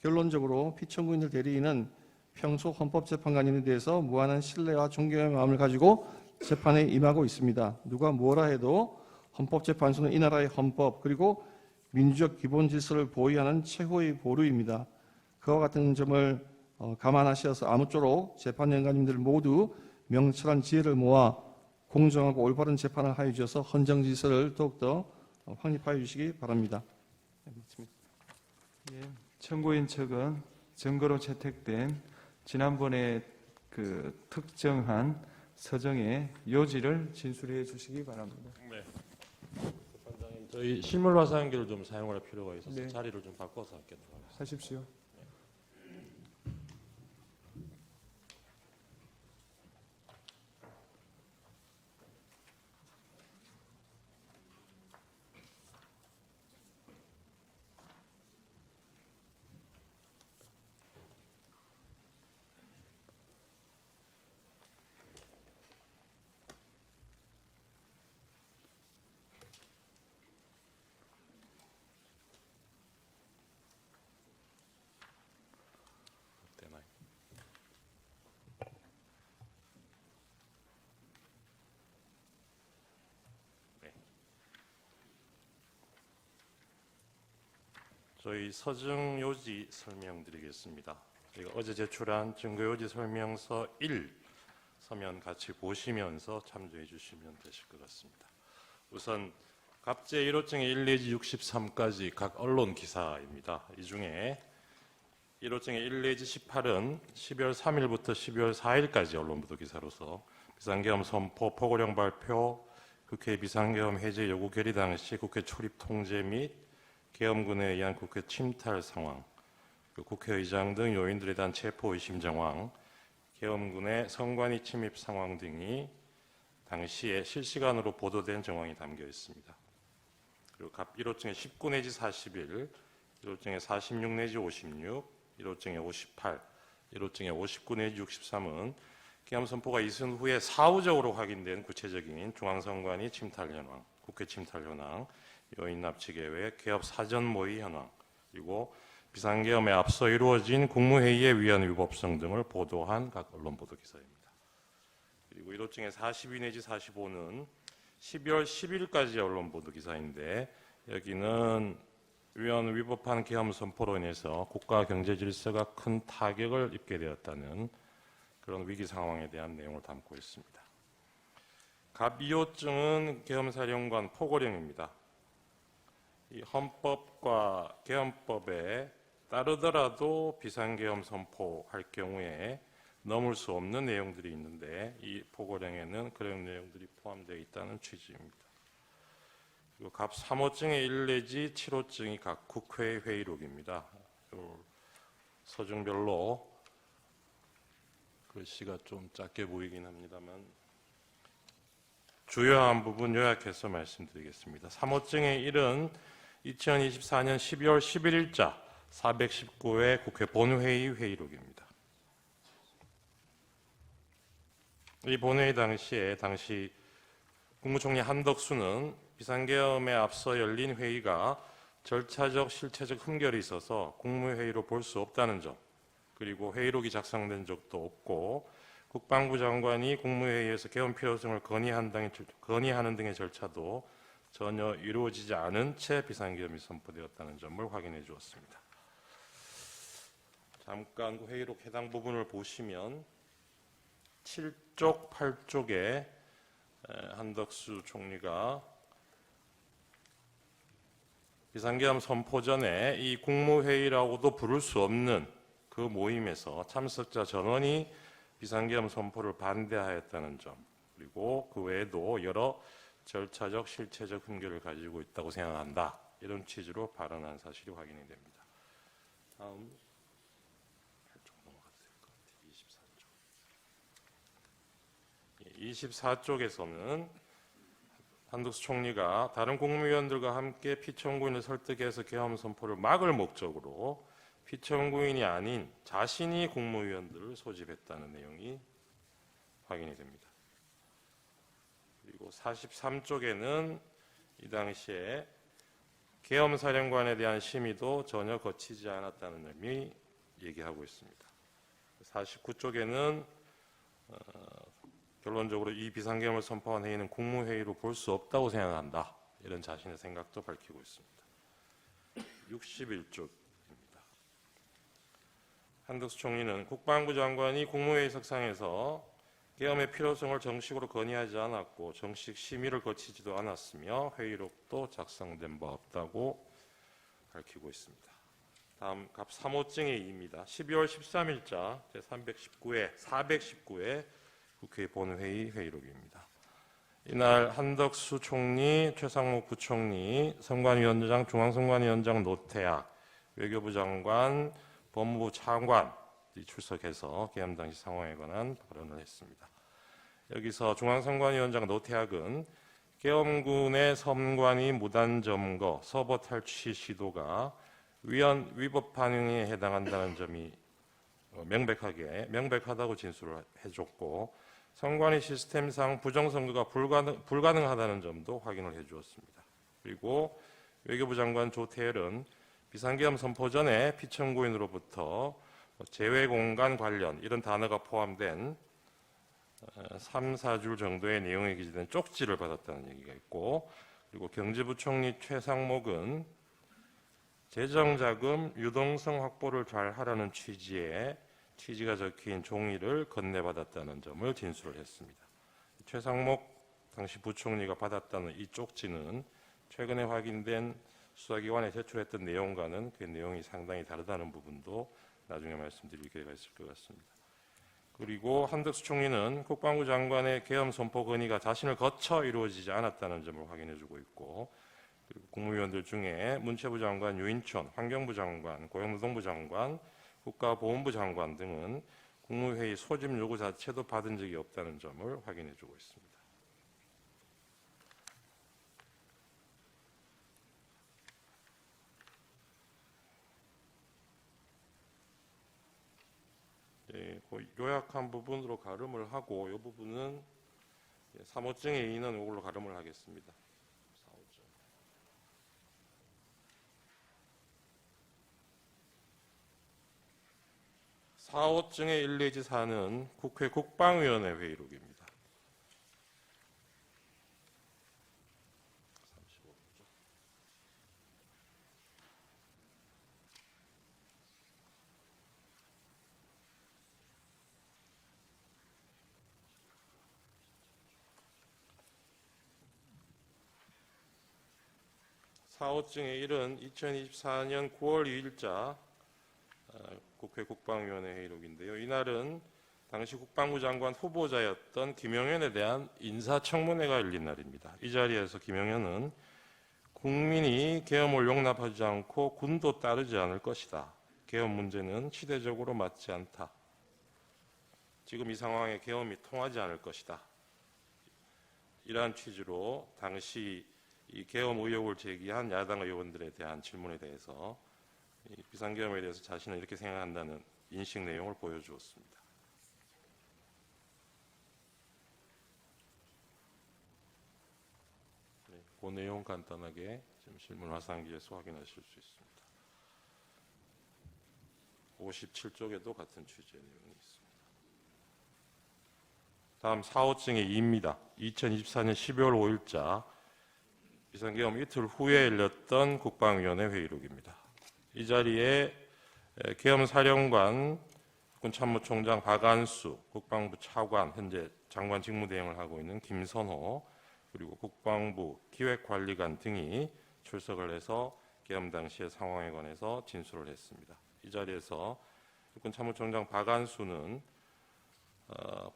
결론적으로 피청구인들 대리인은 평소 헌법재판관인에 대해서 무한한 신뢰와 존경의 마음을 가지고 재판에 임하고 있습니다. 누가 뭐라 해도 헌법재판소는 이 나라의 헌법 그리고 민주적 기본 질서를 보위하는 최고의 보루입니다. 그와 같은 점을 감안하셔서 아무쪼록 재판연관님들 모두 명철한 지혜를 모아 공정하고 올바른 재판을 하여 주셔서 헌정 질서를 더욱더 확립하여 주시기 바랍니다. 예, 청구인 측은 증거로 채택된 지난번에 그 특정한 서정의 요지를 진술해 주시기 바랍니다. 네. 재판장님, 저희 실물 화상기를 좀 사용할 필요가 있어서 네. 자리를 좀 바꿔서 할게요. 하십시오. 되나요? 네. 저희 서증 요지 설명드리겠습니다. 저희가 어제 제출한 증거 요지 설명서 1 서면 같이 보시면서 참조해 주시면 되실 것 같습니다. 우선 갑제 1호증의 1 내지 63까지 각 언론 기사입니다. 이 중에 1호증의 1 내지 18은 12월 3일부터 12월 4일까지 언론 보도 기사로서 비상계엄 선포, 포고령 발표, 국회 비상계엄 해제 요구 결의 당시 국회 출입 통제 및 계엄군에 의한 국회 침탈 상황, 국회의장 등 요인들에 대한 체포 의심 정황, 계엄군의 선관위 침입 상황 등이 당시에 실시간으로 보도된 정황이 담겨 있습니다. 그리고 갑 1호증의 19 내지 41, 1호증의 46 내지 56, 1호증의 58, 1호증의 59 내지 63은 계엄 선포가 있은 후에 사후적으로 확인된 구체적인 중앙선관위 침탈 현황, 국회 침탈 현황, 요인 납치 계획, 개업 사전 모의 현황, 그리고 비상계엄에 앞서 이루어진 국무회의의 위헌 위법성 등을 보도한 각 언론 보도 기사입니다. 그리고 1호증의 42 내지 45는 12월 10일까지 언론 보도 기사인데, 여기는 위헌 위법한 계엄 선포로 인해서 국가 경제 질서가 큰 타격을 입게 되었다는 그런 위기 상황에 대한 내용을 담고 있습니다. 갑 2호증은 계엄사령관 포고령입니다. 이 헌법과 계엄법에 따르더라도 비상계엄 선포할 경우에 넘을 수 없는 내용들이 있는데 이 포고령에는 그런 내용들이 포함되어 있다는 취지입니다. 그리고 갑 3호증의 1 내지 7호증이 각 국회 회의록입니다. 서중별로 글씨가 좀 작게 보이긴 합니다만 주요한 부분 요약해서 말씀드리겠습니다. 3호증의 1은 2024년 12월 11일자 419회 국회 본회의 회의록입니다. 이 본회의 당시에 당시 국무총리 한덕수는 비상계엄에 앞서 열린 회의가 절차적 실체적 흠결이 있어서 국무회의로 볼 수 없다는 점, 그리고 회의록이 작성된 적도 없고 국방부 장관이 국무회의에서 계엄 필요성을 건의하는 등의 절차도 전혀 이루어지지 않은 채 비상계엄이 선포되었다는 점을 확인해 주었습니다. 잠깐 그 회의록 해당 부분을 보시면 7쪽, 8쪽에 한덕수 총리가 비상계엄 선포 전에 이 국무회의라고도 부를 수 없는 그 모임에서 참석자 전원이 비상계엄 선포를 반대하였다는 점, 그리고 그 외에도 여러 절차적, 실체적 흠결을 가지고 있다고 생각한다. 이런 취지로 발언한 사실이 확인이 됩니다. 다음 8쪽 넘어가도 될 것 같아요. 24쪽에서는 한덕수 총리가 다른 국무위원들과 함께 피청구인을 설득해서 계엄 선포를 막을 목적으로 피청구인이 아닌 자신이 국무위원들을 소집했다는 내용이 확인이 됩니다. 그리고 43쪽에는 이 당시에 계엄사령관에 대한 심의도 전혀 거치지 않았다는 점이 얘기하고 있습니다. 49쪽에는 결론적으로 이 비상계엄을 선포한 회의는 국무회의로 볼 수 없다고 생각한다. 이런 자신의 생각도 밝히고 있습니다. 61쪽입니다. 한덕수 총리는 국방부 장관이 국무회의 석상에서 계엄의 필요성을 정식으로 건의하지 않았고 정식 심의를 거치지도 않았으며 회의록도 작성된 바 없다고 밝히고 있습니다. 다음 갑 3호증의 2입니다. 12월 13일자 제319회 419회 국회 본회의 회의록입니다. 이날 한덕수 총리, 최상목 부총리, 선관위원장, 중앙선관위원장 노태악, 외교부 장관, 법무부 차관이 출석해서 계엄 당시 상황에 관한 발언을 했습니다. 여기서 중앙선관위원장 노태악은 계엄군의 선관위 무단 점거, 서버 탈취 시도가 위법 반응에 해당한다는 점이 명백하다고 진술을 해줬고 선관위 시스템상 부정선거가 불가능하다는 점도 확인을 해주었습니다. 그리고 외교부 장관 조태열은 비상계엄 선포 전에 피청구인으로부터 재외공간 관련 이런 단어가 포함된 3, 4줄 정도의 내용이 기재된 쪽지를 받았다는 얘기가 있고, 그리고 경제부총리 최상목은 재정자금 유동성 확보를 잘 하라는 취지가 적힌 종이를 건네받았다는 점을 진술을 했습니다. 최상목 당시 부총리가 받았다는 이 쪽지는 최근에 확인된 수사기관에 제출했던 내용과는 그 내용이 상당히 다르다는 부분도 나중에 말씀드릴 기회가 있을 것 같습니다. 그리고 한덕수 총리는 국방부 장관의 계엄 선포 건의가 자신을 거쳐 이루어지지 않았다는 점을 확인해주고 있고, 그리고 국무위원들 중에 문체부 장관 유인촌, 환경부 장관, 고용노동부 장관, 국가보훈부 장관 등은 국무회의 소집 요구 자체도 받은 적이 없다는 점을 확인해주고 있습니다. 그 요약한 부분으로 가름을 하고 이 부분은 3호증의 2는 이걸로 가름을 하겠습니다. 4호증의 1 내지 4는 국회 국방위원회 회의록입니다. 35쪽. 4호증의 1은 2024년 9월 2일자 국회 국방위원회 회의록인데요. 이날은 당시 국방부 장관 후보자였던 김영현에 대한 인사청문회가 열린 날입니다. 이 자리에서 김영현은 국민이 계엄을 용납하지 않고 군도 따르지 않을 것이다. 계엄 문제는 시대적으로 맞지 않다. 지금 이 상황에 계엄이 통하지 않을 것이다. 이러한 취지로 당시 이 계엄 의혹을 제기한 야당 의원들에 대한 질문에 대해서 이 비상계엄에 대해서 자신은 이렇게 생각한다는 인식 내용을 보여주었습니다. 네, 그 내용 간단하게 지금 실문 화상기에서 확인하실 수 있습니다. 57쪽에도 같은 취지의 내용이 있습니다. 다음 4호증의 2입니다. 2024년 12월 5일자 비상계엄 이틀 후에 열렸던 국방위원회 회의록입니다. 이 자리에 계엄사령관, 국군참모총장 박안수, 국방부 차관, 현재 장관 직무대행을 하고 있는 김선호, 그리고 국방부 기획관리관 등이 출석을 해서 계엄 당시의 상황에 관해서 진술을 했습니다. 이 자리에서 국군참모총장 박안수는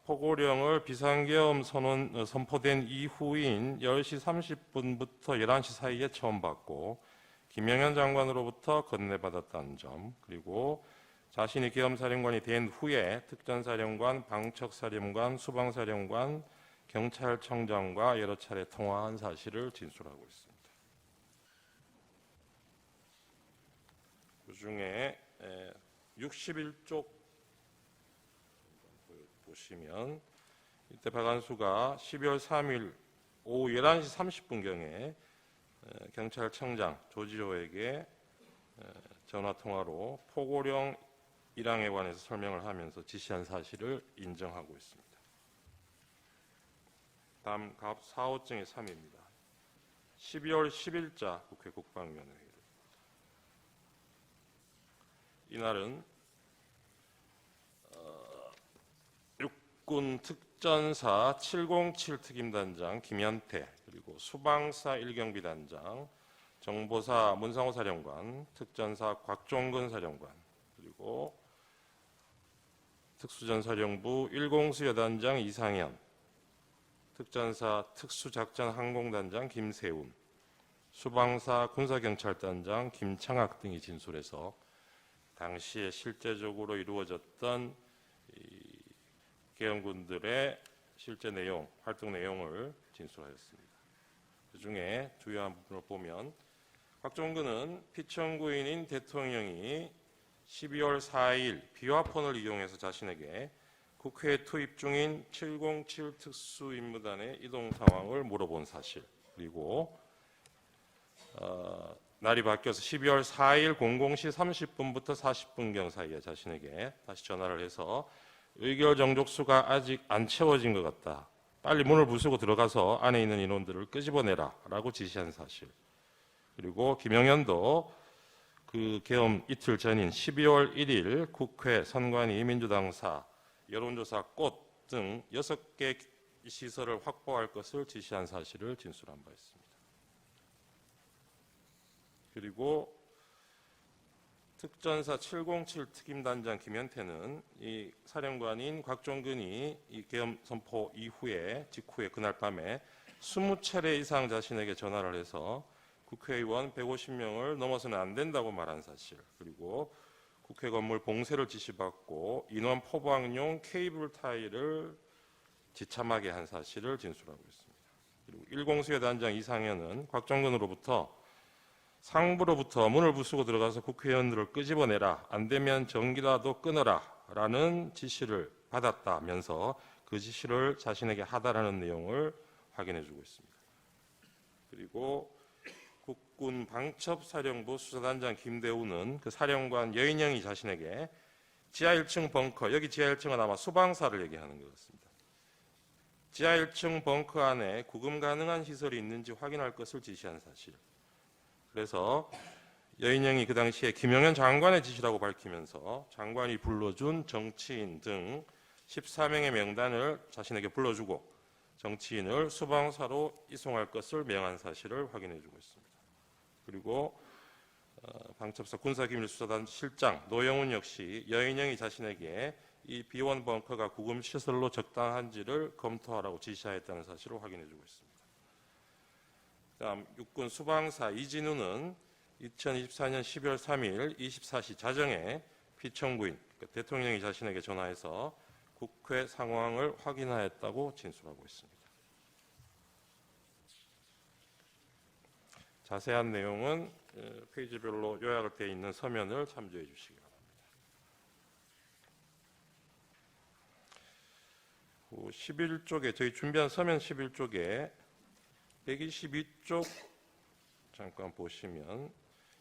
포고령을 비상계엄 선포된 이후인 10시 30분부터 11시 사이에 처음 받고 김영현 장관으로부터 건네받았다는 점, 그리고 자신이 계엄사령관이 된 후에 특전사령관, 방척사령관, 수방사령관, 경찰청장과 여러 차례 통화한 사실을 진술하고 있습니다. 그중에 61쪽 보시면 이때 박안수가 12월 3일 오후 11시 30분경에 경찰청장 조지호에게 전화통화로 포고령 1항에 관해서 설명을 하면서 지시한 사실을 인정하고 있습니다. 다음 4호증의 3입니다. 12월 10일자 국회 국방위원회 회의. 이날은 육군 특전사 707 특임단장 김현태, 그리고 수방사 1경비 단장, 정보사 문상호 사령관, 특전사 곽종근 사령관, 그리고 특수전사령부 1공수여단장 이상현, 특전사 특수작전항공단장 김세운, 수방사 군사경찰단장 김창학 등이 진술해서 당시에 실제적으로 이루어졌던 계엄군들의 실제 내용, 활동 내용을 진술하였습니다. 그중에 주요한 부분을 보면 곽종근은 피청구인인 대통령이 12월 4일 비화폰을 이용해서 자신에게 국회에 투입 중인 707 특수임무단의 이동 상황을 물어본 사실, 그리고 날이 바뀌어서 12월 4일 00시 30분부터 40분경 사이에 자신에게 다시 전화를 해서 의결 정족수가 아직 안 채워진 것 같다. 빨리 문을 부수고 들어가서 안에 있는 인원들을 끄집어내라 라고 지시한 사실. 그리고 김영현도 그 계엄 이틀 전인 12월 1일 국회, 선관위, 민주당사, 여론조사 꽃 등 6개 시설을 확보할 것을 지시한 사실을 진술한 바 있습니다. 그리고 특전사 707 특임단장 김현태는 이 사령관인 곽종근이 이 계엄 선포 직후에 그날 밤에 20차례 이상 자신에게 전화를 해서 국회의원 150명을 넘어서는 안 된다고 말한 사실, 그리고 국회 건물 봉쇄를 지시받고 인원 포방용 케이블 타이를 지참하게 한 사실을 진술하고 있습니다. 그리고 1공수여단장 이상현은 곽종근으로부터 상부로부터 문을 부수고 들어가서 국회의원들을 끄집어내라, 안 되면 전기라도 끊어라 라는 지시를 받았다면서 그 지시를 자신에게 하다라는 내용을 확인해주고 있습니다. 그리고 국군 방첩사령부 수사단장 김대우는 그 사령관 여인영이 자신에게 지하 1층 벙커, 여기 지하 1층은 아마 수방사를 얘기하는 것 같습니다. 지하 1층 벙커 안에 구금 가능한 시설이 있는지 확인할 것을 지시한 사실. 그래서 여인영이 그 당시에 김영현 장관의 지시라고 밝히면서 장관이 불러준 정치인 등 14명의 명단을 자신에게 불러주고 정치인을 수방사로 이송할 것을 명한 사실을 확인해주고 있습니다. 그리고 방첩사 군사기밀수사단 실장 노영훈 역시 여인영이 자신에게 이 B1 벙커가 구금 시설로 적당한지를 검토하라고 지시하였다는 사실을 확인해주고 있습니다. 다음 육군 수방사 이진우는 2024년 12월 3일 24시 자정에 피청구인 대통령이 자신에게 전화해서 국회 상황을 확인하였다고 진술하고 있습니다. 자세한 내용은 페이지별로 요약을 되어 있는 서면을 참조해 주시기 바랍니다. 11쪽에 저희 준비한 서면 11쪽에 122쪽 잠깐 보시면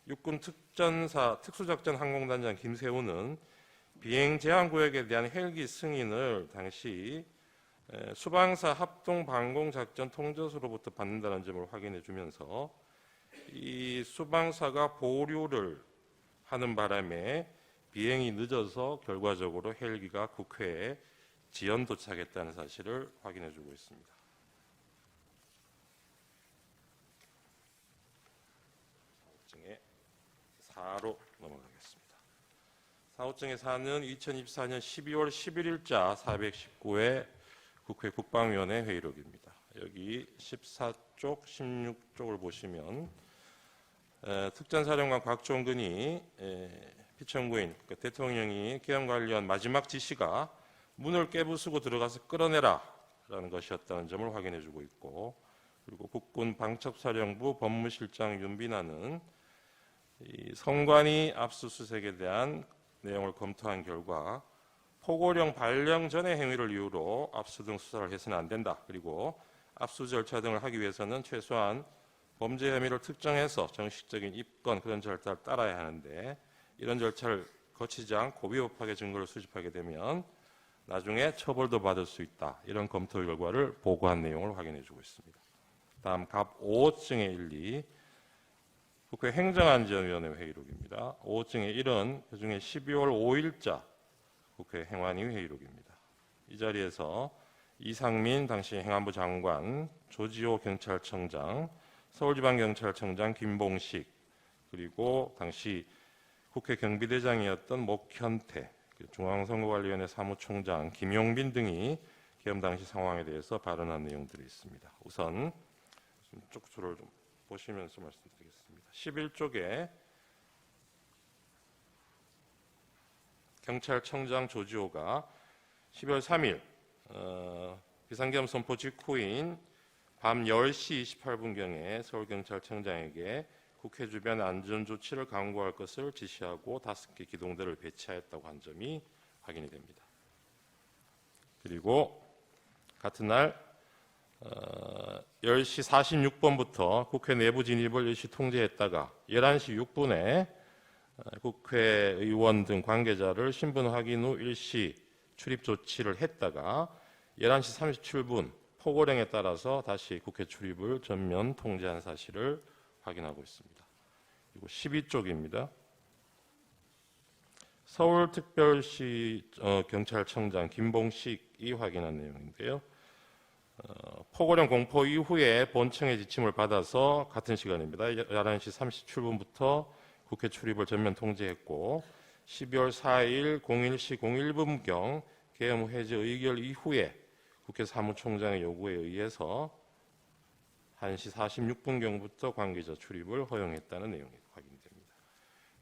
육군 특수작전 항공단장 김세우는 비행 제한 구역에 대한 헬기 승인을 당시 수방사 합동 방공작전 통제소로부터 받는다는 점을 확인해 주면서 이 수방사가 보류를 하는 바람에 비행이 늦어서 결과적으로 헬기가 국회에 지연 도착했다는 사실을 확인해 주고 있습니다. 사호증의 4로 넘어가겠습니다. 사호증의 4는 2024년 12월 11일자 419회 국회 국방위원회 회의록입니다. 여기 14쪽, 16쪽을 보시면 특전사령관 곽종근이 피청구인 그러니까 대통령이 계엄관리원 마지막 지시가 문을 깨부수고 들어가서 끌어내라 라는 것이었다는 점을 확인해 주고 있고, 그리고 국군 방첩사령부 법무실장 윤빈아는 이 성관이 압수수색에 대한 내용을 검토한 결과 포고령 발령 전의 행위를 이유로 압수 등 수사를 해서는 안 된다. 그리고 압수 절차 등을 하기 위해서는 최소한 범죄 혐의를 특정해서 정식적인 입건 그런 절차를 따라야 하는데 이런 절차를 거치지 않고 위법하게 증거를 수집하게 되면 나중에 처벌도 받을 수 있다. 이런 검토 결과를 보고한 내용을 확인해 주고 있습니다. 다음 갑 5호증의 1, 2 국회 행정안전위원회 회의록입니다. 5호증의 1은 그중에 12월 5일자 국회 행안위 회의록입니다. 이 자리에서 이상민 당시 행안부 장관, 조지호 경찰청장, 서울지방경찰청장 김봉식, 그리고 당시 국회 경비대장이었던 목현태, 중앙선거관리위원회 사무총장 김용빈 등이 계엄 당시 상황에 대해서 발언한 내용들이 있습니다. 우선 쪽수를 좀 보시면서 말씀드리겠습니다. 11쪽에 경찰청장 조지호가 12월 3일 비상계엄 선포 직후인 밤 10시 28분경에 서울경찰청장에게 국회 주변 안전조치를 강구할 것을 지시하고 5개 기동대를 배치하였다고 한 점이 확인이 됩니다. 그리고 같은 날 10시 46분부터 국회 내부 진입을 일시 통제했다가 11시 6분에 국회의원 등 관계자를 신분 확인 후 일시 출입 조치를 했다가 11시 37분 포고령에 따라서 다시 국회 출입을 전면 통제한 사실을 확인하고 있습니다. 그리고 12쪽입니다. 서울특별시 경찰청장 김봉식이 확인한 내용인데요. 포고령 공포 이후에 본청의 지침을 받아서 같은 시간입니다. 11시 37분부터 국회 출입을 전면 통제했고 12월 4일 01시 01분경 계엄 해제 의결 이후에 국회 사무총장의 요구에 의해서 1시 46분경부터 관계자 출입을 허용했다는 내용이 확인됩니다.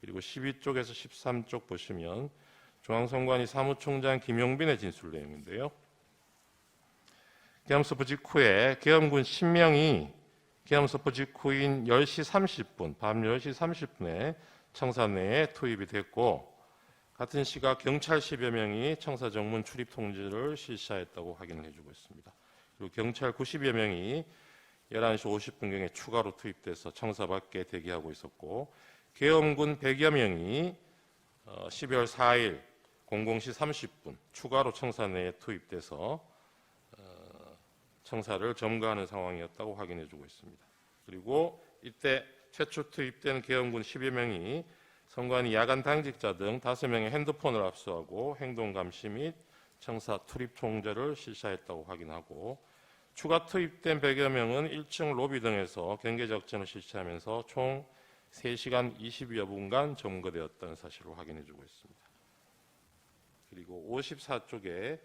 그리고 12쪽에서 13쪽 보시면 중앙선관위 사무총장 김용빈의 진술 내용인데요. 계엄 선포 직후에 계엄군 10명이 계엄 선포 직후인 10시 30분, 밤 10시 30분에 청사 내에 투입이 됐고 같은 시각 경찰 10여 명이 청사 정문 출입 통지를 실시하였다고 확인을 해주고 있습니다. 그리고 경찰 90여 명이 11시 50분경에 추가로 투입돼서 청사 밖에 대기하고 있었고 계엄군 100여 명이 12월 4일 00시 30분 추가로 청사 내에 투입돼서 청사를 점거하는 상황이었다고 확인해주고 있습니다. 그리고 이때 최초 투입된 계엄군 10여 명이 선관위 야간 당직자 등 5명의 핸드폰을 압수하고 행동감시 및 청사 출입 통제를 실시했다고 확인하고 추가 투입된 100여 명은 1층 로비 등에서 경계작전을 실시하면서 총 3시간 20여 분간 점거되었다는 사실을 확인해주고 있습니다. 그리고 54쪽에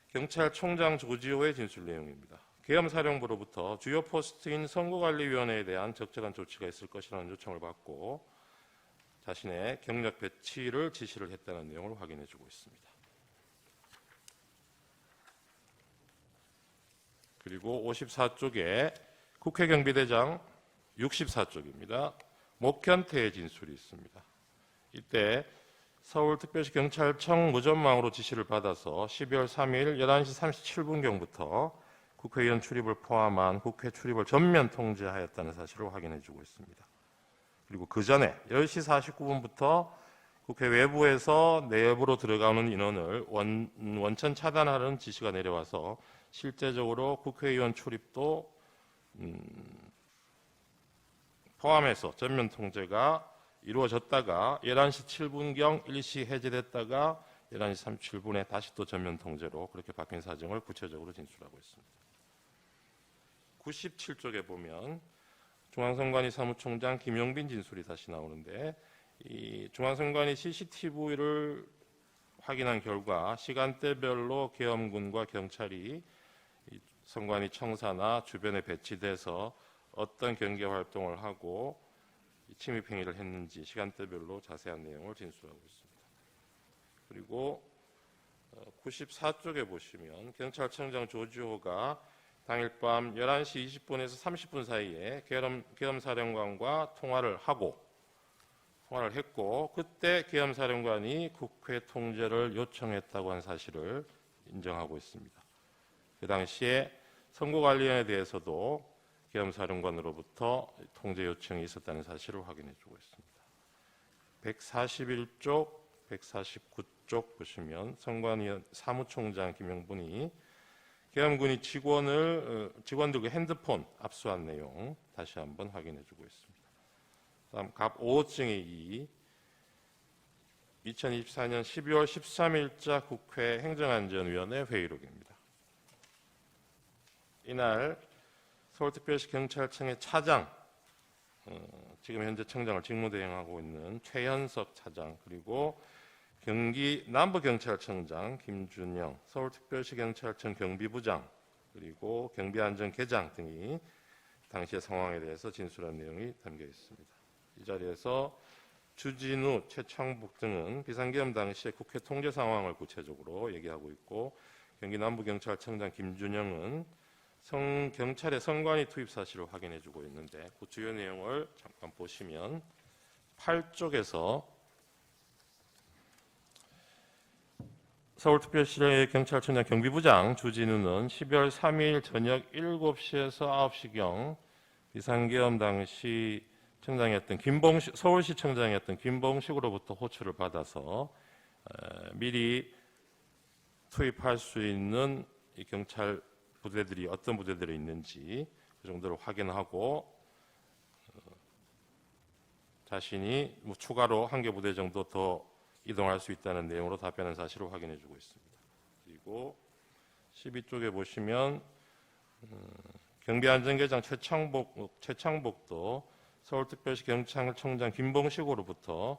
경찰총장 조지호의 진술 내용입니다. 계엄사령부로부터 주요 포스트인 선거관리위원회에 대한 적절한 조치가 있을 것이라는 요청을 받고 자신의 경력 배치를 지시를 했다는 내용을 확인해주고 있습니다. 그리고 54쪽에 국회경비대장 64쪽입니다. 목현태의 진술이 있습니다. 이때 서울특별시 경찰청 무전망으로 지시를 받아서 12월 3일 11시 37분경부터 국회의원 출입을 포함한 국회 출입을 전면 통제하였다는 사실을 확인해주고 있습니다. 그리고 그 전에 10시 49분부터 국회 외부에서 내부로 들어가는 인원을 원천 차단하는 지시가 내려와서 실제적으로 국회의원 출입도 포함해서 전면 통제가 이루어졌다가 11시 7분경 일시 해제됐다가 11시 37분에 다시 또 전면 통제로 그렇게 바뀐 사정을 구체적으로 진술하고 있습니다. 97쪽에 보면 중앙선관위 사무총장 김용빈 진술이 다시 나오는데 이 중앙선관위 CCTV를 확인한 결과 시간대별로 계엄군과 경찰이 선관위 청사나 주변에 배치돼서 어떤 경계 활동을 하고 침입 행위를 했는지 시간대별로 자세한 내용을 진술하고 있습니다. 그리고 94쪽에 보시면 경찰청장 조지호가 당일 밤 11시 20분에서 30분 사이에 계엄사령관과 통화를 했고 그때 계엄사령관이 국회 통제를 요청했다고 한 사실을 인정하고 있습니다. 그 당시에 선거관리위원회에 대해서도 계엄사령관으로부터 통제 요청이 있었다는 사실을 확인해주고 있습니다. 141쪽, 149쪽 보시면 선관위 사무총장 김영분이 계엄군이 직원들 핸드폰 압수한 내용 다시 한번 확인해주고 있습니다. 다음 갑 5호증의 2024년 12월 13일자 국회 행정안전위원회 회의록입니다. 이날 서울특별시 경찰청의 차장, 지금 현재 청장을 직무대행하고 있는 최현석 차장, 그리고 경기 남부경찰청장 김준영, 서울특별시 경찰청 경비부장, 그리고 경비안전계장 등이 당시의 상황에 대해서 진술한 내용이 담겨 있습니다. 이 자리에서 주진우, 최창북 등은 비상계엄 당시의 국회 통제 상황을 구체적으로 얘기하고 있고 경기 남부경찰청장 김준영은 경찰의 선관위 투입 사실을 확인해주고 있는데 그 주요 내용을 잠깐 보시면 8쪽에서 서울특별시 경찰청장 경비부장 주진우는 12월 3일 저녁 7시에서 9시경 비상계엄 당시 서울시청장이었던 김봉식으로부터 호출을 받아서 미리 투입할 수 있는 이 경찰 부대들이 어떤 부대들이 있는지 그 정도를 확인하고 자신이 추가로 한 개 부대 정도 더 이동할 수 있다는 내용으로 답변한 사실을 확인해주고 있습니다. 그리고 12쪽에 보시면 경비안전계장 최창복도 서울특별시 경찰청장 김봉식으로부터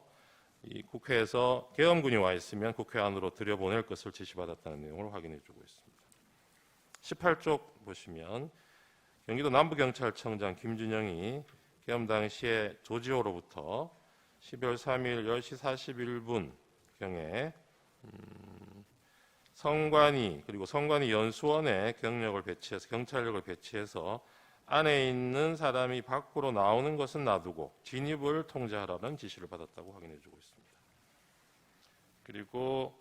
이 국회에서 계엄군이 와 있으면 국회 안으로 들여보낼 것을 지시받았다는 내용을 확인해주고 있습니다. 18쪽 보시면 경기도 남부경찰청장 김준영이 계엄 당시에 조지호로부터 12월 3일 10시 41분경에 선관위 그리고 선관위 연수원에 경찰력을 배치해서 안에 있는 사람이 밖으로 나오는 것은 놔두고 진입을 통제하라는 지시를 받았다고 확인해주고 있습니다. 그리고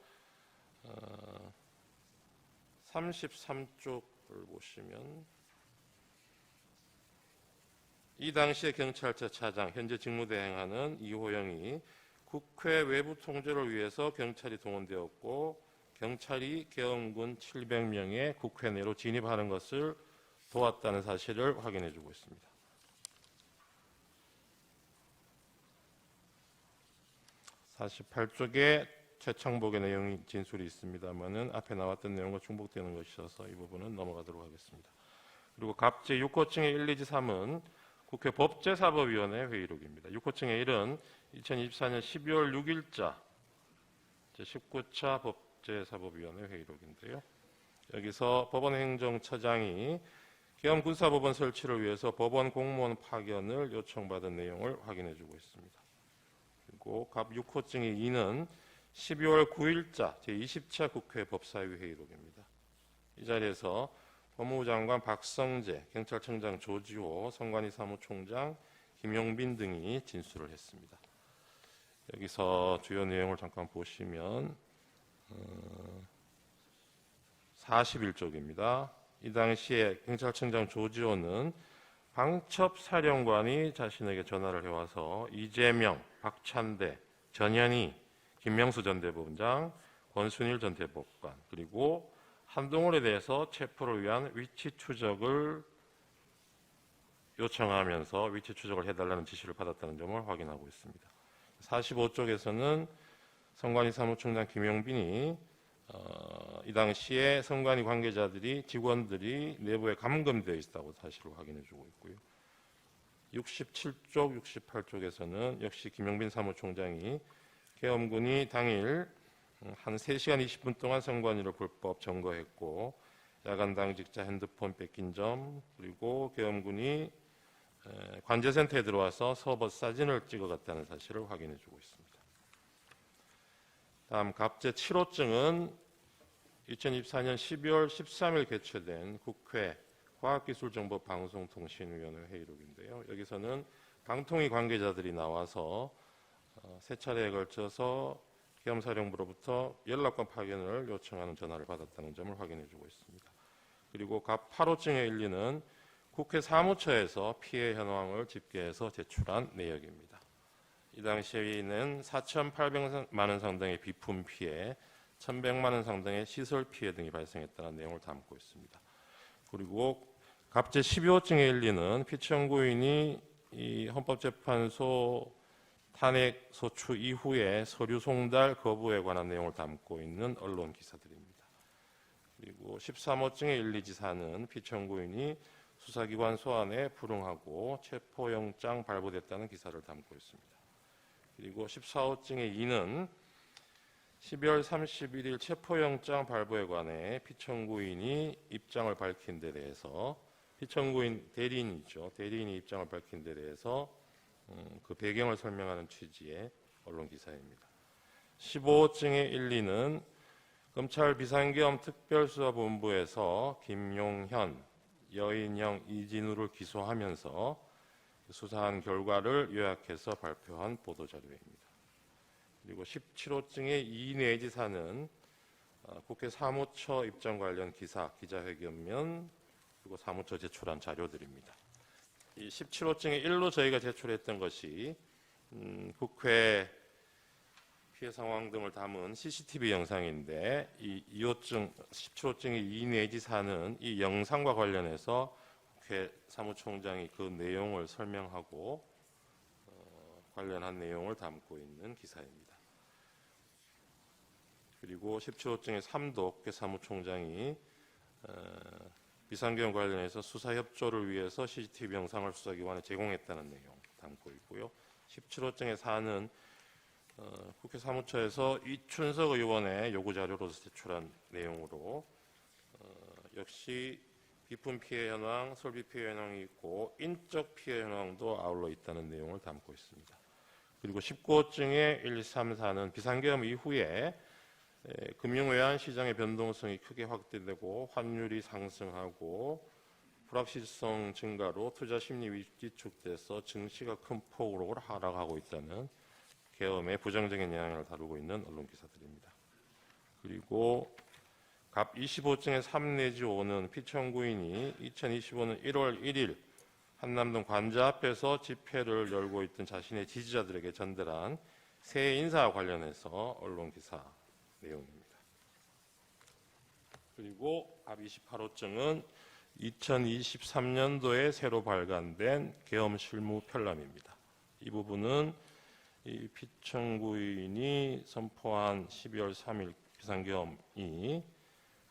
33쪽을 보시면 이 당시의 경찰차 차장 현재 직무대행하는 이호영이 국회 외부 통제를 위해서 경찰이 동원되었고 경찰이 계엄군 700명의 국회 내로 진입하는 것을 도왔다는 사실을 확인해주고 있습니다. 48쪽에 최창복의 내용이 진술이 있습니다만은 앞에 나왔던 내용과 중복되는 것이어서 이 부분은 넘어가도록 하겠습니다. 그리고 갑제 6호층의 1, 2, 3은 국회 법제사법위원회 회의록입니다. 6호증의 1은 2024년 12월 6일자 제19차 법제사법위원회 회의록인데요. 여기서 법원행정처장이 계엄군사법원 설치를 위해서 법원 공무원 파견을 요청받은 내용을 확인해주고 있습니다. 그리고 갑 6호증의 2는 12월 9일자 제20차 국회 법사위 회의록입니다. 이 자리에서 법무부 장관 박성재, 경찰청장 조지호, 선관위 사무총장 김용빈 등이 진술을 했습니다. 여기서 주요 내용을 잠깐 보시면 41쪽입니다. 이 당시에 경찰청장 조지호는 방첩사령관이 자신에게 전화를 해와서 이재명, 박찬대, 전현희, 김명수 전 대법원장, 권순일 전 대법관 그리고 한동훈에 대해서 체포를 위한 위치 추적을 요청하면서 위치 추적을 해달라는 지시를 받았다는 점을 확인하고 있습니다. 45쪽에서는 선관위 사무총장 김용빈이 이 당시에 선관위 관계자들이 직원들이 내부에 감금되어 있다고 사실을 확인해주고 있고요. 67쪽, 68쪽에서는 역시 김용빈 사무총장이 계엄군이 당일 한 3시간 20분 동안 선관위를 불법 점거했고 야간 당직자 핸드폰 뺏긴 점 그리고 계엄군이 관제센터에 들어와서 서버 사진을 찍어갔다는 사실을 확인해주고 있습니다. 다음 갑제 7호증은 2024년 12월 13일 개최된 국회 과학기술정보방송통신위원회 회의록인데요. 여기서는 방통위 관계자들이 나와서 세 차례에 걸쳐서 계엄사령부로부터 연락관 파견을 요청하는 전화를 받았다는 점을 확인해주고 있습니다. 그리고 갑 8호증의 1리는 국회 사무처에서 피해 현황을 집계해서 제출한 내역입니다. 이 당시에는 4,800만 원 상당의 비품 피해, 1,100만 원 상당의 시설 피해 등이 발생했다는 내용을 담고 있습니다. 그리고 갑제 12호증의 1리는 피청구인이 이 헌법재판소 탄핵 소추 이후에 서류 송달 거부에 관한 내용을 담고 있는 언론 기사들입니다. 그리고 13호증의 1, 2지사는 피청구인이 수사기관 소환에 불응하고 체포영장 발부됐다는 기사를 담고 있습니다. 그리고 14호증의 2는 12월 31일 체포영장 발부에 관해 피청구인이 입장을 밝힌 데 대해서 피청구인 대리인이죠. 대리인이 입장을 밝힌 데 대해서 그 배경을 설명하는 취지의 언론 기사입니다. 15호증의 1, 2는 검찰 비상계엄 특별수사본부에서 김용현, 여인영, 이진우를 기소하면서 수사한 결과를 요약해서 발표한 보도자료입니다. 그리고 17호증의 2 내지사는 국회 사무처 입장 관련 기사, 기자회견면 그리고 사무처 제출한 자료들입니다. 이 17호증의 1로 저희가 제출했던 것이 국회 피해 상황 등을 담은 CCTV 영상인데 이 17호증의 2 내지 4는 이 영상과 관련해서 국회 사무총장이 그 내용을 설명하고 관련한 내용을 담고 있는 기사입니다. 그리고 17호증의 3도 국회 사무총장이 비상계엄 관련해서 수사협조를 위해서 CCTV 영상을 수사기관에 제공했다는 내용 담고 있고요. 17호증의 4는 국회 사무처에서 이춘석 의원의 요구자료로서 제출한 내용으로 역시 비품 피해 현황, 설비 피해 현황이 있고 인적 피해 현황도 아울러 있다는 내용을 담고 있습니다. 그리고 19호증의 1, 2, 3, 4는 비상계엄 이후에 금융외환 시장의 변동성이 크게 확대되고 환율이 상승하고 불확실성 증가로 투자 심리 위축돼서 증시가 큰 폭으로 하락하고 있다는 계엄의 부정적인 영향을 다루고 있는 언론 기사들입니다. 그리고 갑 25증의 3 내지 5는 피청구인이 2025년 1월 1일 한남동 관저 앞에서 집회를 열고 있던 자신의 지지자들에게 전달한 새 인사와 관련해서 언론 기사 내용입니다. 그리고 갑 28호증은 2023년도에 새로 발간된 계엄 실무 편람입니다. 이 부분은 이 피청구인이 선포한 12월 3일 비상계엄이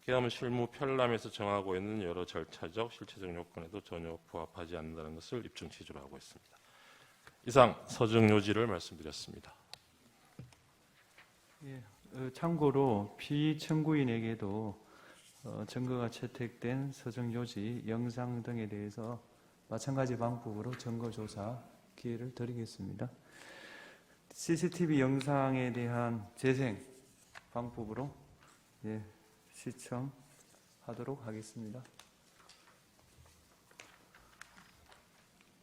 계엄 실무 편람에서 정하고 있는 여러 절차적, 실체적 요건에도 전혀 부합하지 않는다는 것을 입증 취지로 하고 있습니다. 이상 서정 요지를 말씀드렸습니다. 참고로 피청구인에게도 증거가 채택된 서정 요지, 영상 등에 대해서 마찬가지 방법으로 증거 조사 기회를 드리겠습니다. CCTV 영상에 대한 재생 방법으로 시청하도록 하겠습니다.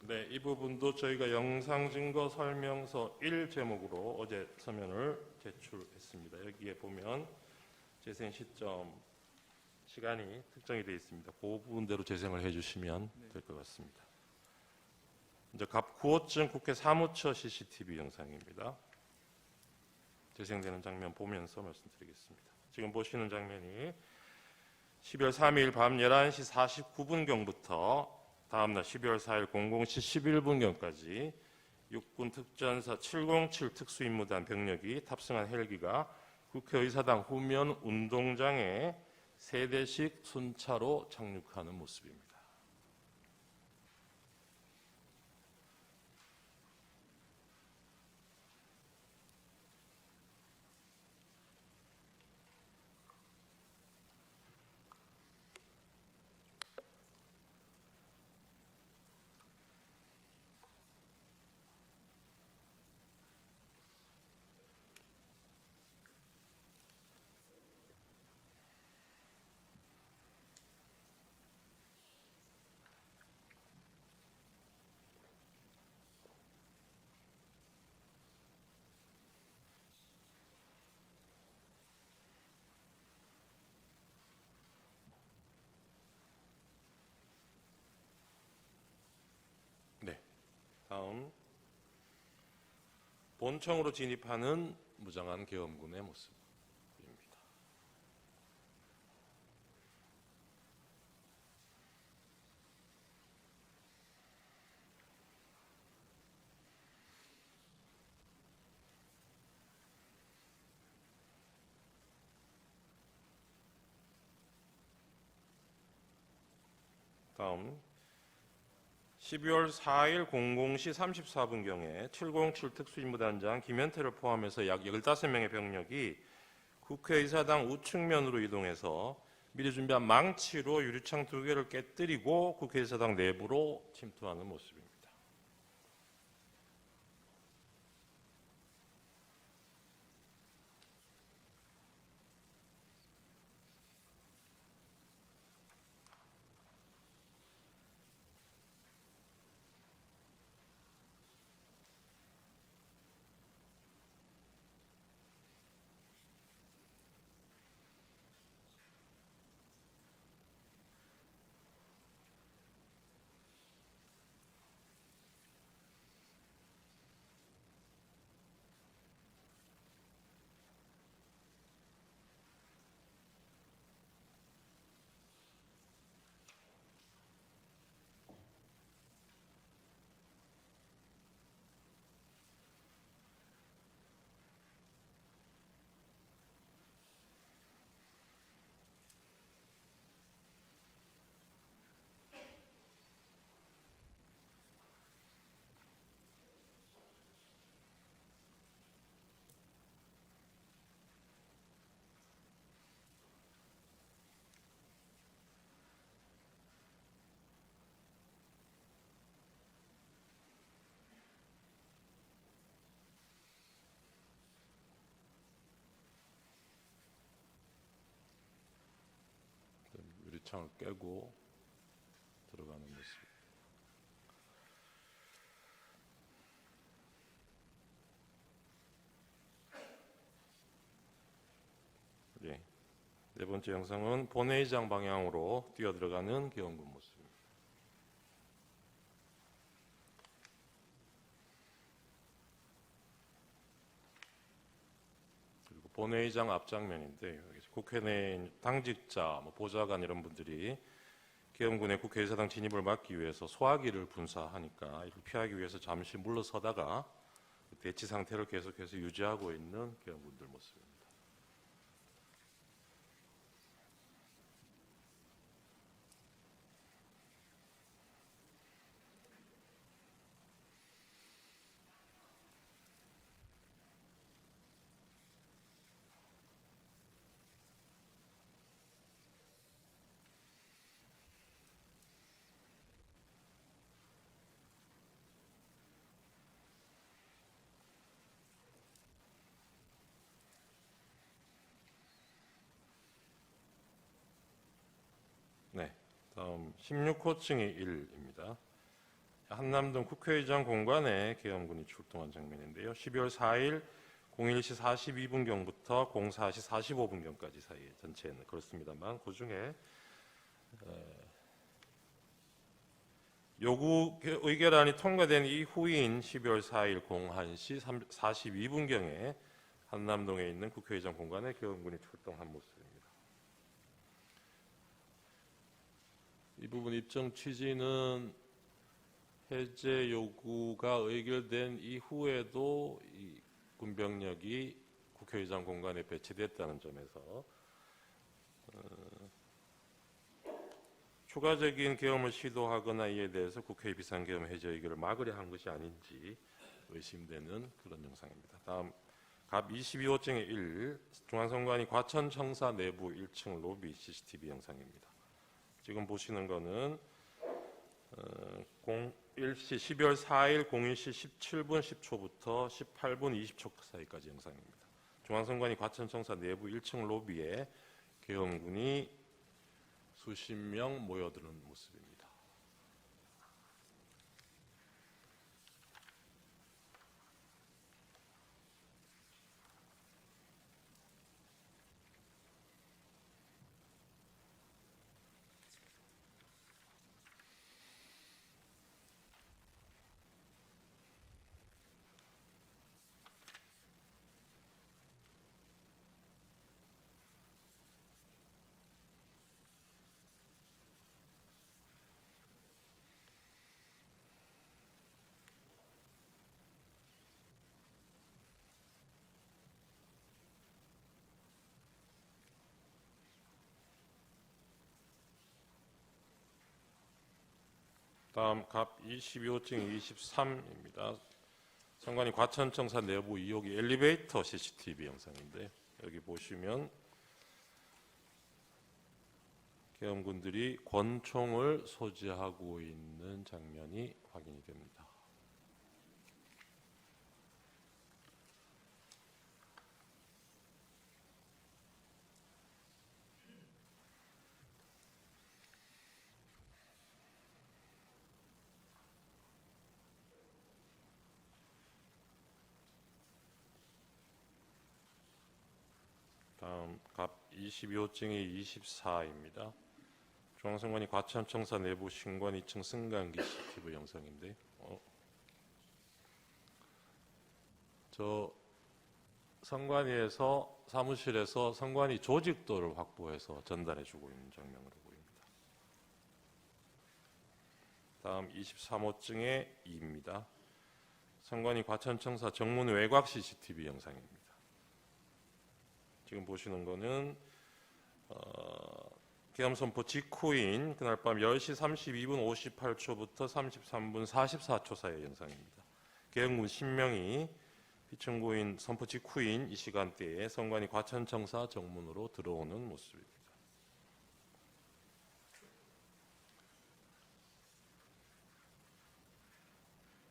네, 이 부분도 저희가 영상 증거 설명서 1 제목으로 어제 서면을 제출했습니다. 여기에 보면 재생 시점 시간이 특정이 되어 있습니다. 그 부분대로 재생을 해주시면 될 것 같습니다. 이제 갑 9호증 국회 사무처 CCTV 영상입니다. 재생되는 장면 보면서 말씀드리겠습니다. 지금 보시는 장면이 12월 3일 밤 11시 49분경부터 다음날 12월 4일 00시 11분경까지 육군 특전사 707 특수임무단 병력이 탑승한 헬기가 국회의사당 후면 운동장에 3대씩 순차로 착륙하는 모습입니다. 다음 본청으로 진입하는 무장한 계엄군의 모습입니다. 다음 12월 4일 00시 34분경에 707 특수임무단장 김현태를 포함해서 약 15명의 병력이 국회의사당 우측면으로 이동해서 미리 준비한 망치로 유리창 2개를 깨뜨리고 국회의사당 내부로 침투하는 모습입니다. 유리창을 깨고 들어가는 모습. 네. 네 번째 영상은 본회의장 방향으로 뛰어들어가는 계엄군 모습입니다. 그리고 본회의장 앞장면인데 국회 내 당직자, 보좌관 이런 분들이 계엄군의 국회의사당 진입을 막기 위해서 소화기를 분사하니까 이를 피하기 위해서 잠시 물러서다가 대치 상태를 계속해서 유지하고 있는 계엄군들 모습입니다. 다음 16호증이 1입니다. 한남동 국회의장 공간에 계엄군이 출동한 장면인데요. 12월 4일 01시 42분경부터 04시 45분경까지 사이에 전체는 그렇습니다만 그중에 요구 의결안이 통과된 이후인 12월 4일 01시 42분경에 한남동에 있는 국회의장 공간에 계엄군이 출동한 모습입니다. 이 부분 입정 취지는 해제 요구가 의결된 이후에도 이 군병력이 국회의장 공간에 배치됐다는 점에서 추가적인 계엄을 시도하거나 이에 대해서 국회 비상계엄 해제 의결을 막으려 한 것이 아닌지 의심되는 그런 영상입니다. 다음 갑 22호증의 1 중앙선관위 과천청사 내부 1층 로비 CCTV 영상입니다. 지금 보시는 거는 12월 4일 01시 17분 10초부터 18분 20초 사이까지 영상입니다. 중앙선관위 과천청사 내부 1층 로비에 계엄군이 수십 명 모여드는 모습입니다. 다음 갑 22호증 23입니다. 선관위 과천청사 내부 2호기 엘리베이터 CCTV 영상인데 여기 보시면 계엄군들이 권총을 소지하고 있는 장면이 확인이 됩니다. 다음 갑 22호증이 24입니다. 중앙선관위 과천청사 내부 신관 2층 승강기 CCTV 영상인데 저 선관위에서 사무실에서 선관위 조직도를 확보해서 전달해주고 있는 장면으로 보입니다. 다음 23호증의 2입니다. 선관위 과천청사 정문 외곽 CCTV 영상입니다. 지금 보시는 거는 계엄 선포 직후인 그날 밤 10시 32분 58초부터 33분 44초 사이의 영상입니다. 계엄군 10명이 피청구인 선포 직후인 이 시간대에 선관위 과천청사 정문으로 들어오는 모습입니다.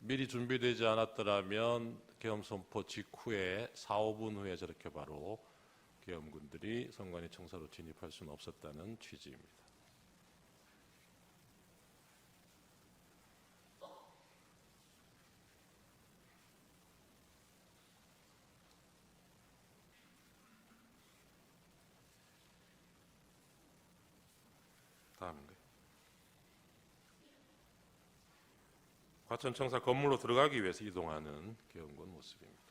미리 준비되지 않았더라면 계엄 선포 직후에 4, 5분 후에 저렇게 바로 계엄군들이 선관위 청사로 진입할 수는 없었다는 취지입니다. 다음인가요? 과천청사 건물로 들어가기 위해서 이동하는 계엄군 모습입니다.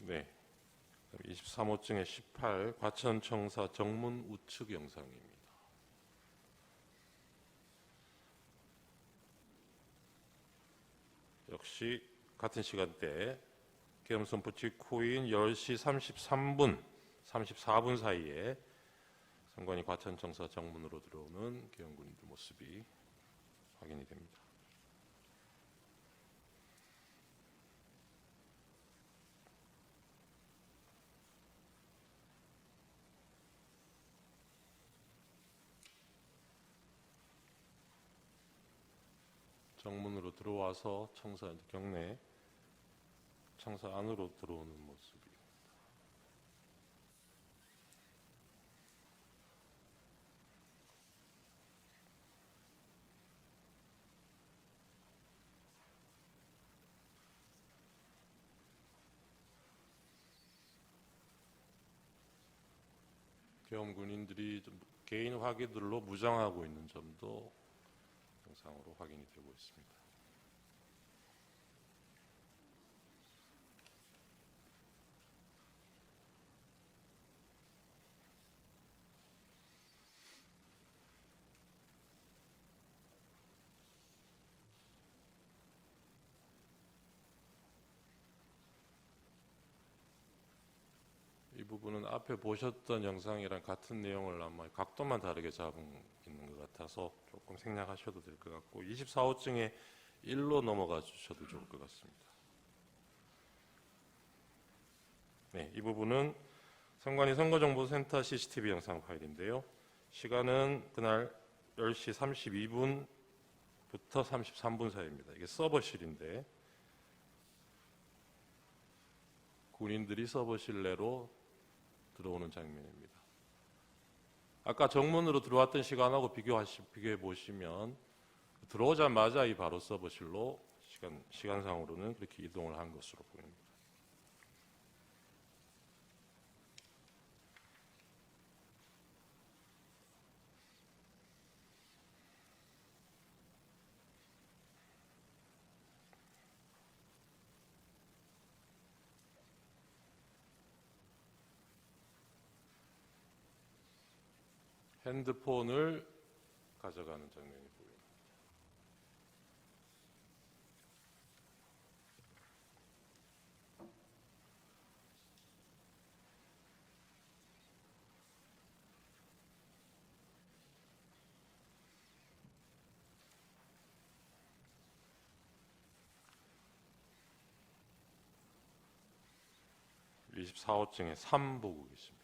네, 23호증의 18 과천청사 정문 우측 영상입니다. 역시 같은 시간대 계엄 선포 직후인 10시 33분, 34분 사이에 선관위 과천청사 정문으로 들어오는 계엄군들 모습이 확인이 됩니다. 정문으로 들어와서 청사 경내 청사 안으로 들어오는 모습이. 계엄 군인들이 좀 개인 화기들로 무장하고 있는 점도 영상으로 확인이 되고 있습니다. 이 부분은 앞에 보셨던 영상이랑 같은 내용을 아마 각도만 다르게 잡은 있는 것 같아서 조금 생략하셔도 될 것 같고 24호증에 1로 넘어가 주셔도 좋을 것 같습니다. 네, 이 부분은 선관위 선거정보센터 CCTV 영상 파일인데요. 시간은 그날 10시 32분부터 33분 사이입니다. 이게 서버실인데 군인들이 서버실 내로 들어오는 장면입니다. 아까 정문으로 들어왔던 시간하고 비교해 보시면 들어오자마자 이 바로 서버실로 시간상으로는 그렇게 이동을 한 것으로 보입니다. 핸드폰을 가져가는 장면이 보입니다. 이 24호증에 3 보고 계십니다.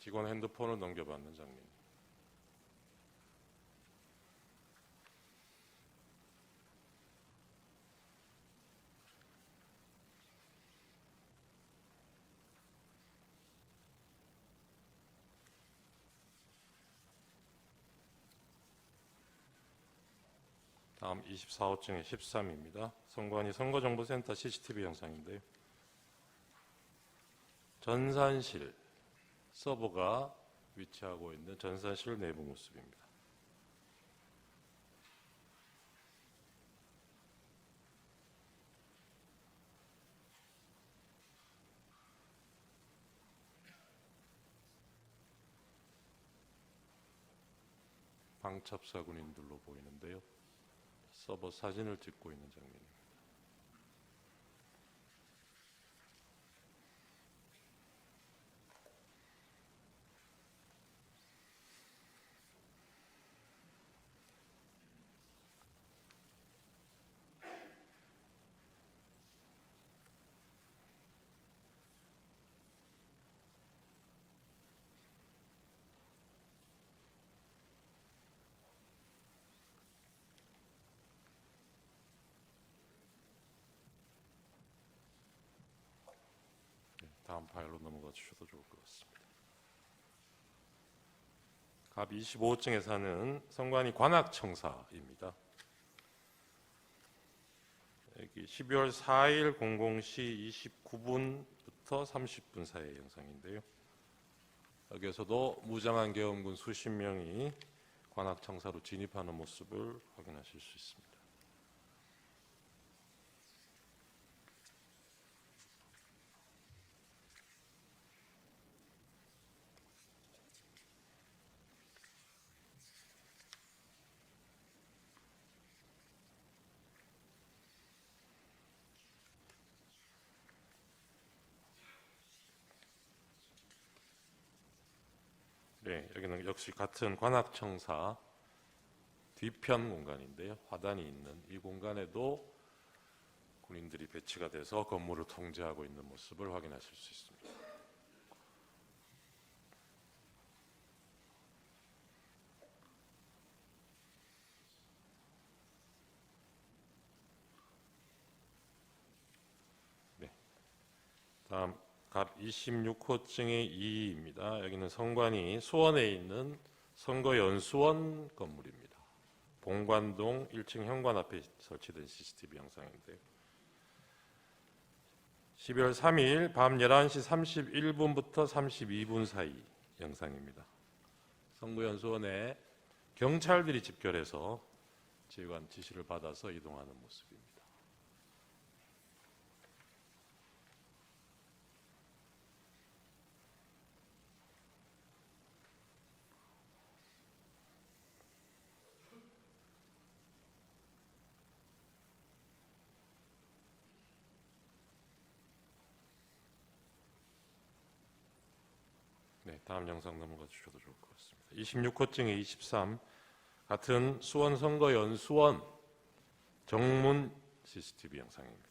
직원 핸드폰을 넘겨받는 장면. 다음 24호증의 13입니다. 선관위 선거정보센터 CCTV 영상인데요. 전산실 서버가 위치하고 있는 전산실 내부 모습입니다. 방첩사 군인들로 보이는데요. 서버 사진을 찍고 있는 장면입니다. 다음 파일로 넘어가 주셔도 좋을 것 같습니다. 갑 25호증에 사는 선관위 관악청사입니다. 여기 12월 4일 00시 29분부터 30분 사이의 영상인데요. 여기에서도 무장한 계엄군 수십 명이 관악청사로 진입하는 모습을 확인하실 수 있습니다. 네, 여기는 역시 같은 관악청사 뒤편 공간인데요. 화단이 있는 이 공간에도 군인들이 배치가 돼서 건물을 통제하고 있는 모습을 확인하실 수 있습니다. 네, 다음 갑 26호증의 2입니다. 여기는 선관위 수원에 있는 선거연수원 건물입니다. 봉관동 1층 현관 앞에 설치된 CCTV 영상인데요. 12월 3일 밤 11시 31분부터 32분 사이 영상입니다. 선거연수원에 경찰들이 집결해서 지휘관 지시를 받아서 이동하는 모습입니다. 네, 다음 영상 넘어가 주셔도 좋을 것 같습니다. 26호증의 23 같은 수원 선거연수원 정문 CCTV 영상입니다.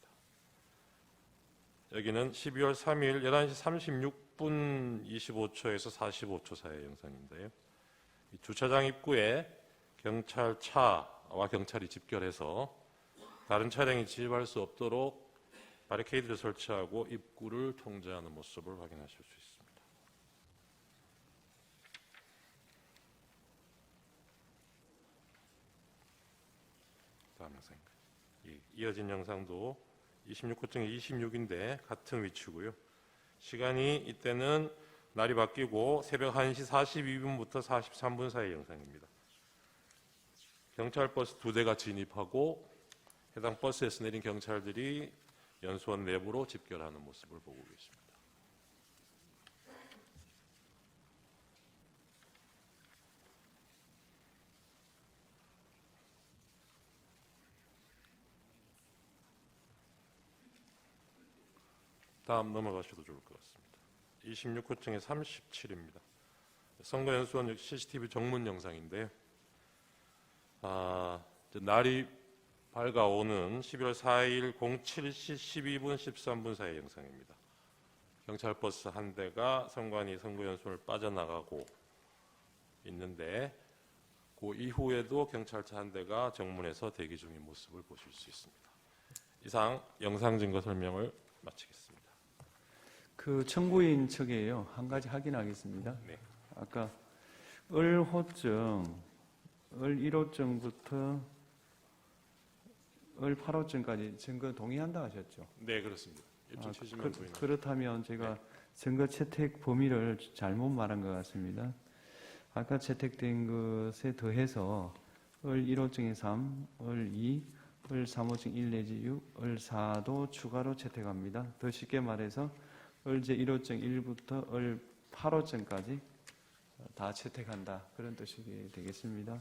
여기는 12월 3일 11시 36분 25초에서 45초 사이의 영상인데요. 이 주차장 입구에 경찰차와 경찰이 집결해서 다른 차량이 진입할 수 없도록 바리케이드를 설치하고 입구를 통제하는 모습을 확인하실 수 있습니다. 다음 영상입니다. 이어진 영상도 26호증이 26인데 같은 위치고요. 시간이 이때는 날이 바뀌고 새벽 1시 42분부터 43분 사이 영상입니다. 경찰버스 2대가 진입하고 해당 버스에서 내린 경찰들이 연수원 내부로 집결하는 모습을 보고 계십니다. 다음 넘어가셔도 좋을 것 같습니다. 26호증의 37입니다. 선거연수원 CCTV 정문 영상인데요. 날이 밝아오는 11월 4일 07시 12분 13분 사이 영상입니다. 경찰버스 한 대가 선관위 선거연수원을 빠져나가고 있는데 그 이후에도 경찰차 한 대가 정문에서 대기 중인 모습을 보실 수 있습니다. 이상 영상 증거 설명을 마치겠습니다. 그 청구인 측에요. 한 가지 확인하겠습니다. 네. 아까 을호증, 을1호증부터 을8호증까지 증거 동의한다 하셨죠? 네, 그렇습니다. 일종 취지만 보이는. 그렇다면 제가 증거 채택 범위를 잘못 말한 것 같습니다. 아까 채택된 것에 더해서 을1호증의 3, 을2, 을3호증 1 내지 6, 을4도 추가로 채택합니다. 더 쉽게 말해서 제1호증 1부터 8호증까지 다 채택한다. 그런 뜻이 되겠습니다.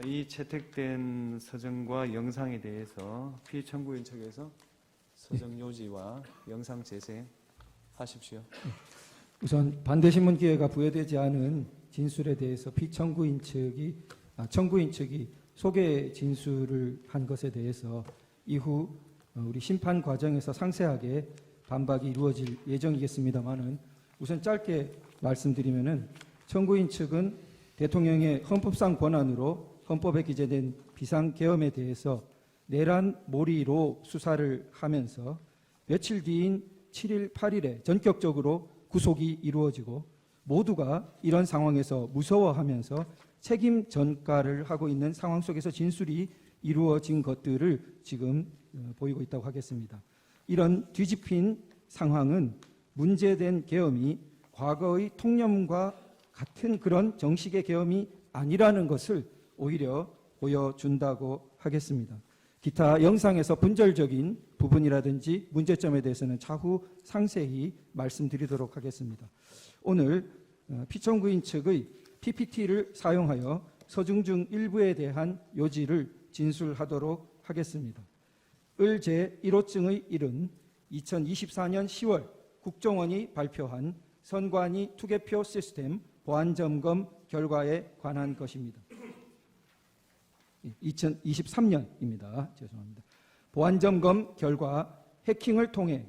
이 채택된 서정과 영상에 대해서 피청구인 측에서 서정 요지와 영상 재생하십시오. 우선 반대신문 기회가 부여되지 않은 진술에 대해서 피청구인 측이 소개 진술을 한 것에 대해서 이후 우리 심판 과정에서 상세하게 반박이 이루어질 예정이겠습니다만은 우선 짧게 말씀드리면은 청구인 측은 대통령의 헌법상 권한으로 헌법에 기재된 비상계엄에 대해서 내란몰이로 수사를 하면서 며칠 뒤인 7일, 8일에 전격적으로 구속이 이루어지고 모두가 이런 상황에서 무서워하면서 책임 전가를 하고 있는 상황 속에서 진술이 이루어진 것들을 지금 보이고 있다고 하겠습니다. 이런 뒤집힌 상황은 문제된 계엄이 과거의 통념과 같은 그런 정식의 계엄이 아니라는 것을 오히려 보여준다고 하겠습니다. 기타 영상에서 분절적인 부분이라든지 문제점에 대해서는 차후 상세히 말씀드리도록 하겠습니다. 오늘 피청구인 측의 PPT를 사용하여 서중 중 일부에 대한 요지를 진술하도록 하겠습니다. 을 제1호증의 1은 2024년 10월 국정원이 발표한 선관위 투개표 시스템 보안점검 결과에 관한 것입니다. 2023년입니다. 죄송합니다. 보안점검 결과 해킹을 통해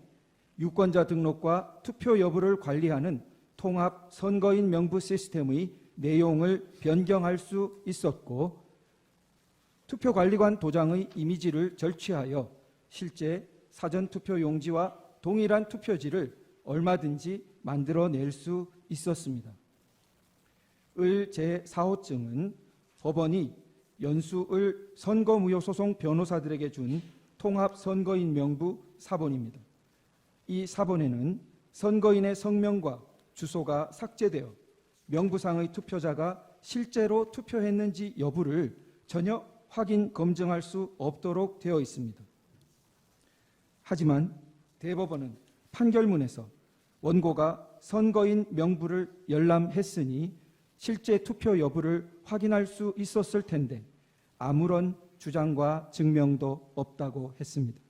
유권자 등록과 투표 여부를 관리하는 통합 선거인 명부 시스템의 내용을 변경할 수 있었고, 투표관리관 도장의 이미지를 절취하여 실제 사전투표 용지와 동일한 투표지를 얼마든지 만들어낼 수 있었습니다. 을 제4호증은 법원이 연수을 선거무효소송 변호사들에게 준 통합선거인 명부 사본입니다. 이 사본에는 선거인의 성명과 주소가 삭제되어 명부상의 투표자가 실제로 투표했는지 여부를 전혀 확인, 검증할 수 없도록 되어 있습니다. 하지만 대법원은 판결문에서 원고가 선거인 명부를 열람했으니 실제 투표 여부를 확인할 수 있었을 텐데 아무런 주장과 증명도 없다고 했습니다.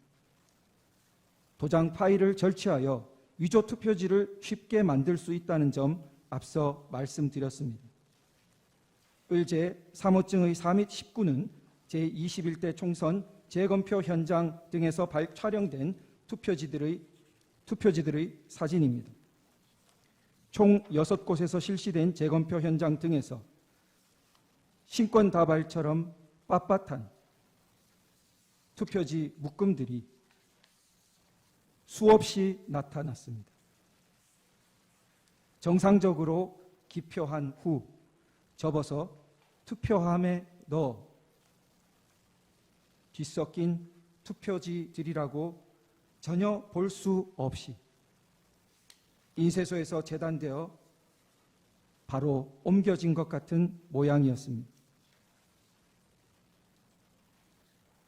도장 파일을 절취하여 위조 투표지를 쉽게 만들 수 있다는 점 앞서 말씀드렸습니다. 을제 3호증의 4 및 19는 제21대 총선 재검표 현장 등에서 촬영된 투표지들의 사진입니다. 총 6곳에서 실시된 재검표 현장 등에서 신권다발처럼 빳빳한 투표지 묶음들이 수없이 나타났습니다. 정상적으로 기표한 후 접어서 투표함에 넣어 뒤섞인 투표지들이라고 전혀 볼 수 없이 인쇄소에서 재단되어 바로 옮겨진 것 같은 모양이었습니다.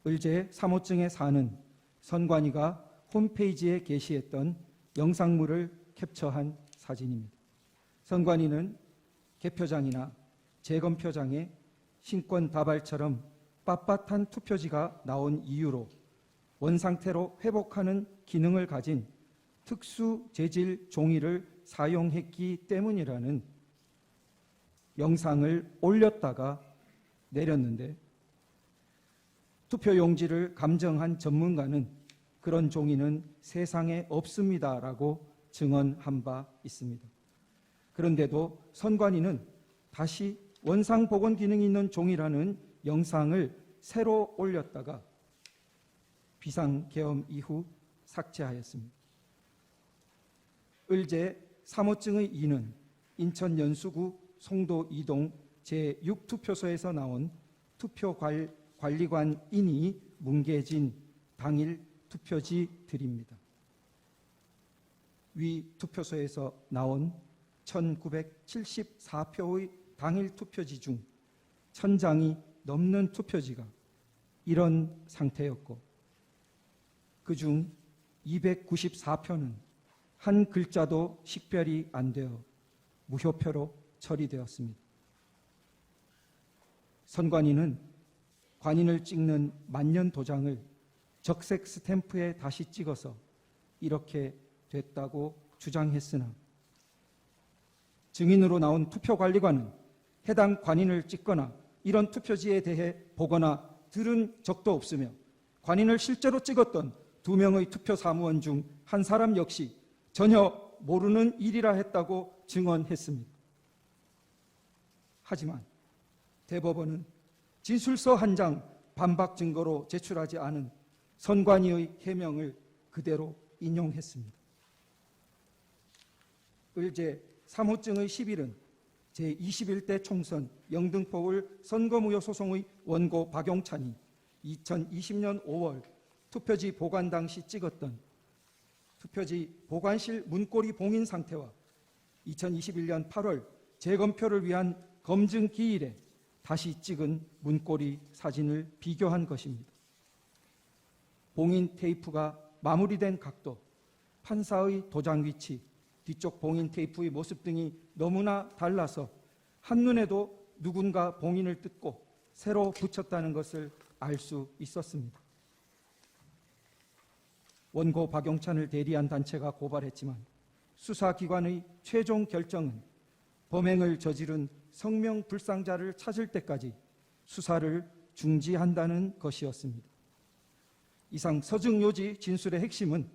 을제 3호증의 4는 선관위가 홈페이지에 게시했던 영상물을 캡처한 사진입니다. 선관위는 개표장이나 재검표장에 신권다발처럼 빳빳한 투표지가 나온 이유로 원상태로 회복하는 기능을 가진 특수 재질 종이를 사용했기 때문이라는 영상을 올렸다가 내렸는데, 투표용지를 감정한 전문가는 그런 종이는 세상에 없습니다라고 증언한 바 있습니다. 그런데도 선관위는 다시 원상 복원 기능이 있는 종이라는 영상을 새로 올렸다가 비상계엄 이후 삭제하였습니다. 을제 3호증의 2는 인천 연수구 송도 2동 제6투표소에서 나온 투표관리관인이 뭉개진 당일 투표지들입니다. 위 투표소에서 나온 1974표의 당일 투표지 중 1000장이 넘는 투표지가 이런 상태였고, 그중 294표는 한 글자도 식별이 안 되어 무효표로 처리되었습니다. 선관위는 관인을 찍는 만년 도장을 적색 스탬프에 다시 찍어서 이렇게 됐다고 주장했으나, 증인으로 나온 투표관리관은 해당 관인을 찍거나 이런 투표지에 대해 보거나 들은 적도 없으며, 관인을 실제로 찍었던 2명의 투표 사무원 중 한 사람 역시 전혀 모르는 일이라 했다고 증언했습니다. 하지만 대법원은 진술서 한 장 반박 증거로 제출하지 않은 선관위의 해명을 그대로 인용했습니다. 을제 3호증의 11은 제21대 총선 영등포을 선거무효 소송의 원고 박용찬이 2020년 5월 투표지 보관 당시 찍었던 투표지 보관실 문고리 봉인 상태와 2021년 8월 재검표를 위한 검증 기일에 다시 찍은 문고리 사진을 비교한 것입니다. 봉인 테이프가 마무리된 각도, 판사의 도장 위치, 뒤쪽 봉인 테이프의 모습 등이 너무나 달라서 한눈에도 누군가 봉인을 뜯고 새로 붙였다는 것을 알 수 있었습니다. 원고 박용찬을 대리한 단체가 고발했지만 수사기관의 최종 결정은 범행을 저지른 성명불상자를 찾을 때까지 수사를 중지한다는 것이었습니다. 이상 서증요지 진술의 핵심은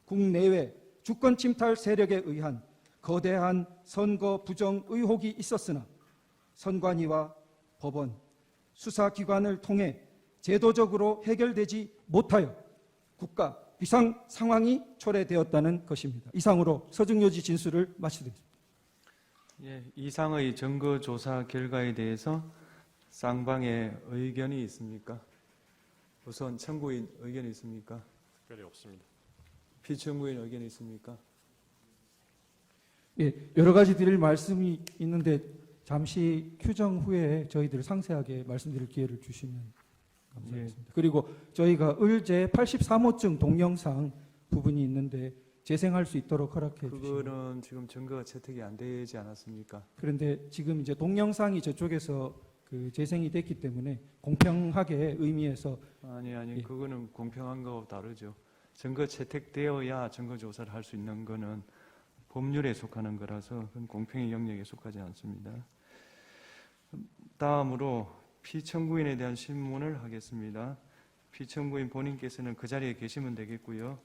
국내외 주권 침탈 세력에 의한 거대한 선거 부정 의혹이 있었으나 선관위와 법원, 수사기관을 통해 제도적으로 해결되지 못하여 국가 비상 상황이 초래되었다는 것입니다. 이상으로 서증요지 진술을 마치겠습니다. 예, 이상의 증거 조사 결과에 대해서 쌍방의 의견이 있습니까? 우선 청구인 의견이 있습니까? 특별히 없습니다. 피청구인 의견이 있습니까? 예, 여러 가지 드릴 말씀이 있는데 잠시 휴정 후에 저희들 상세하게 말씀드릴 기회를 주시면 감사하겠습니다. 그리고 저희가 의제 83호증 동영상 부분이 있는데 재생할 수 있도록 허락해 주시면. 그거는 지금 증거가 채택이 안 되지 않았습니까? 그런데 지금 이제 동영상이 저쪽에서 그 재생이 됐기 때문에 공평하게 의미에서 아니 예. 그거는 공평한 거하고 다르죠. 증거 채택되어야 증거 조사를 할 수 있는 거는 법률에 속하는 거라서 그건 공평의 영역에 속하지 않습니다. 다음으로 피청구인에 대한 신문을 하겠습니다. 피청구인 본인께서는 그 자리에 계시면 되겠고요.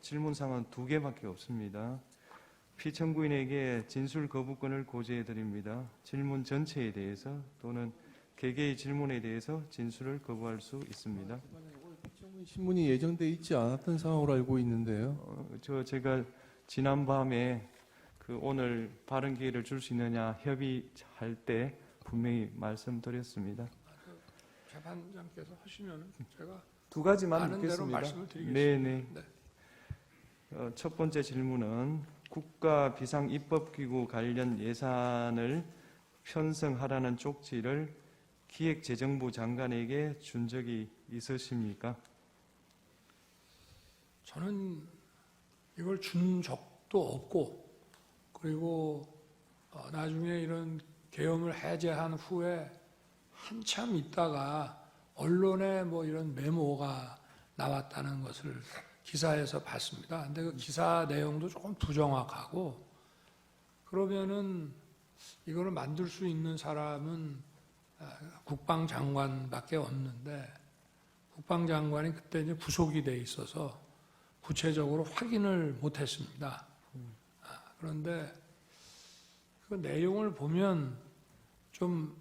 질문사항은 2개밖에 없습니다. 피청구인에게 진술 거부권을 고지해 드립니다. 질문 전체에 대해서 또는 개개의 질문에 대해서 진술을 거부할 수 있습니다. 신문이 예정돼 있지 않았던 상황으로 알고 있는데요. 제가 지난밤에 그 오늘 발언 기회를 줄 수 있느냐 협의할 때 분명히 말씀드렸습니다. 재판장께서 하시면 제가 2가지만 아는 대로 묻겠습니다. 말씀을 드리겠습니다. 네네. 네. 첫 번째 질문은 국가 비상 입법기구 관련 예산을 편성하라는 쪽지를 기획재정부 장관에게 준 적이 있으십니까? 저는 이걸 준 적도 없고, 그리고 나중에 이런 계엄을 해제한 후에 한참 있다가 언론에 뭐 이런 메모가 나왔다는 것을 기사에서 봤습니다. 근데 그 기사 내용도 조금 부정확하고, 그러면은 이거를 만들 수 있는 사람은 국방장관밖에 없는데, 국방장관이 그때 이제 부속이 돼 있어서 구체적으로 확인을 못했습니다. 그런데 그 내용을 보면 좀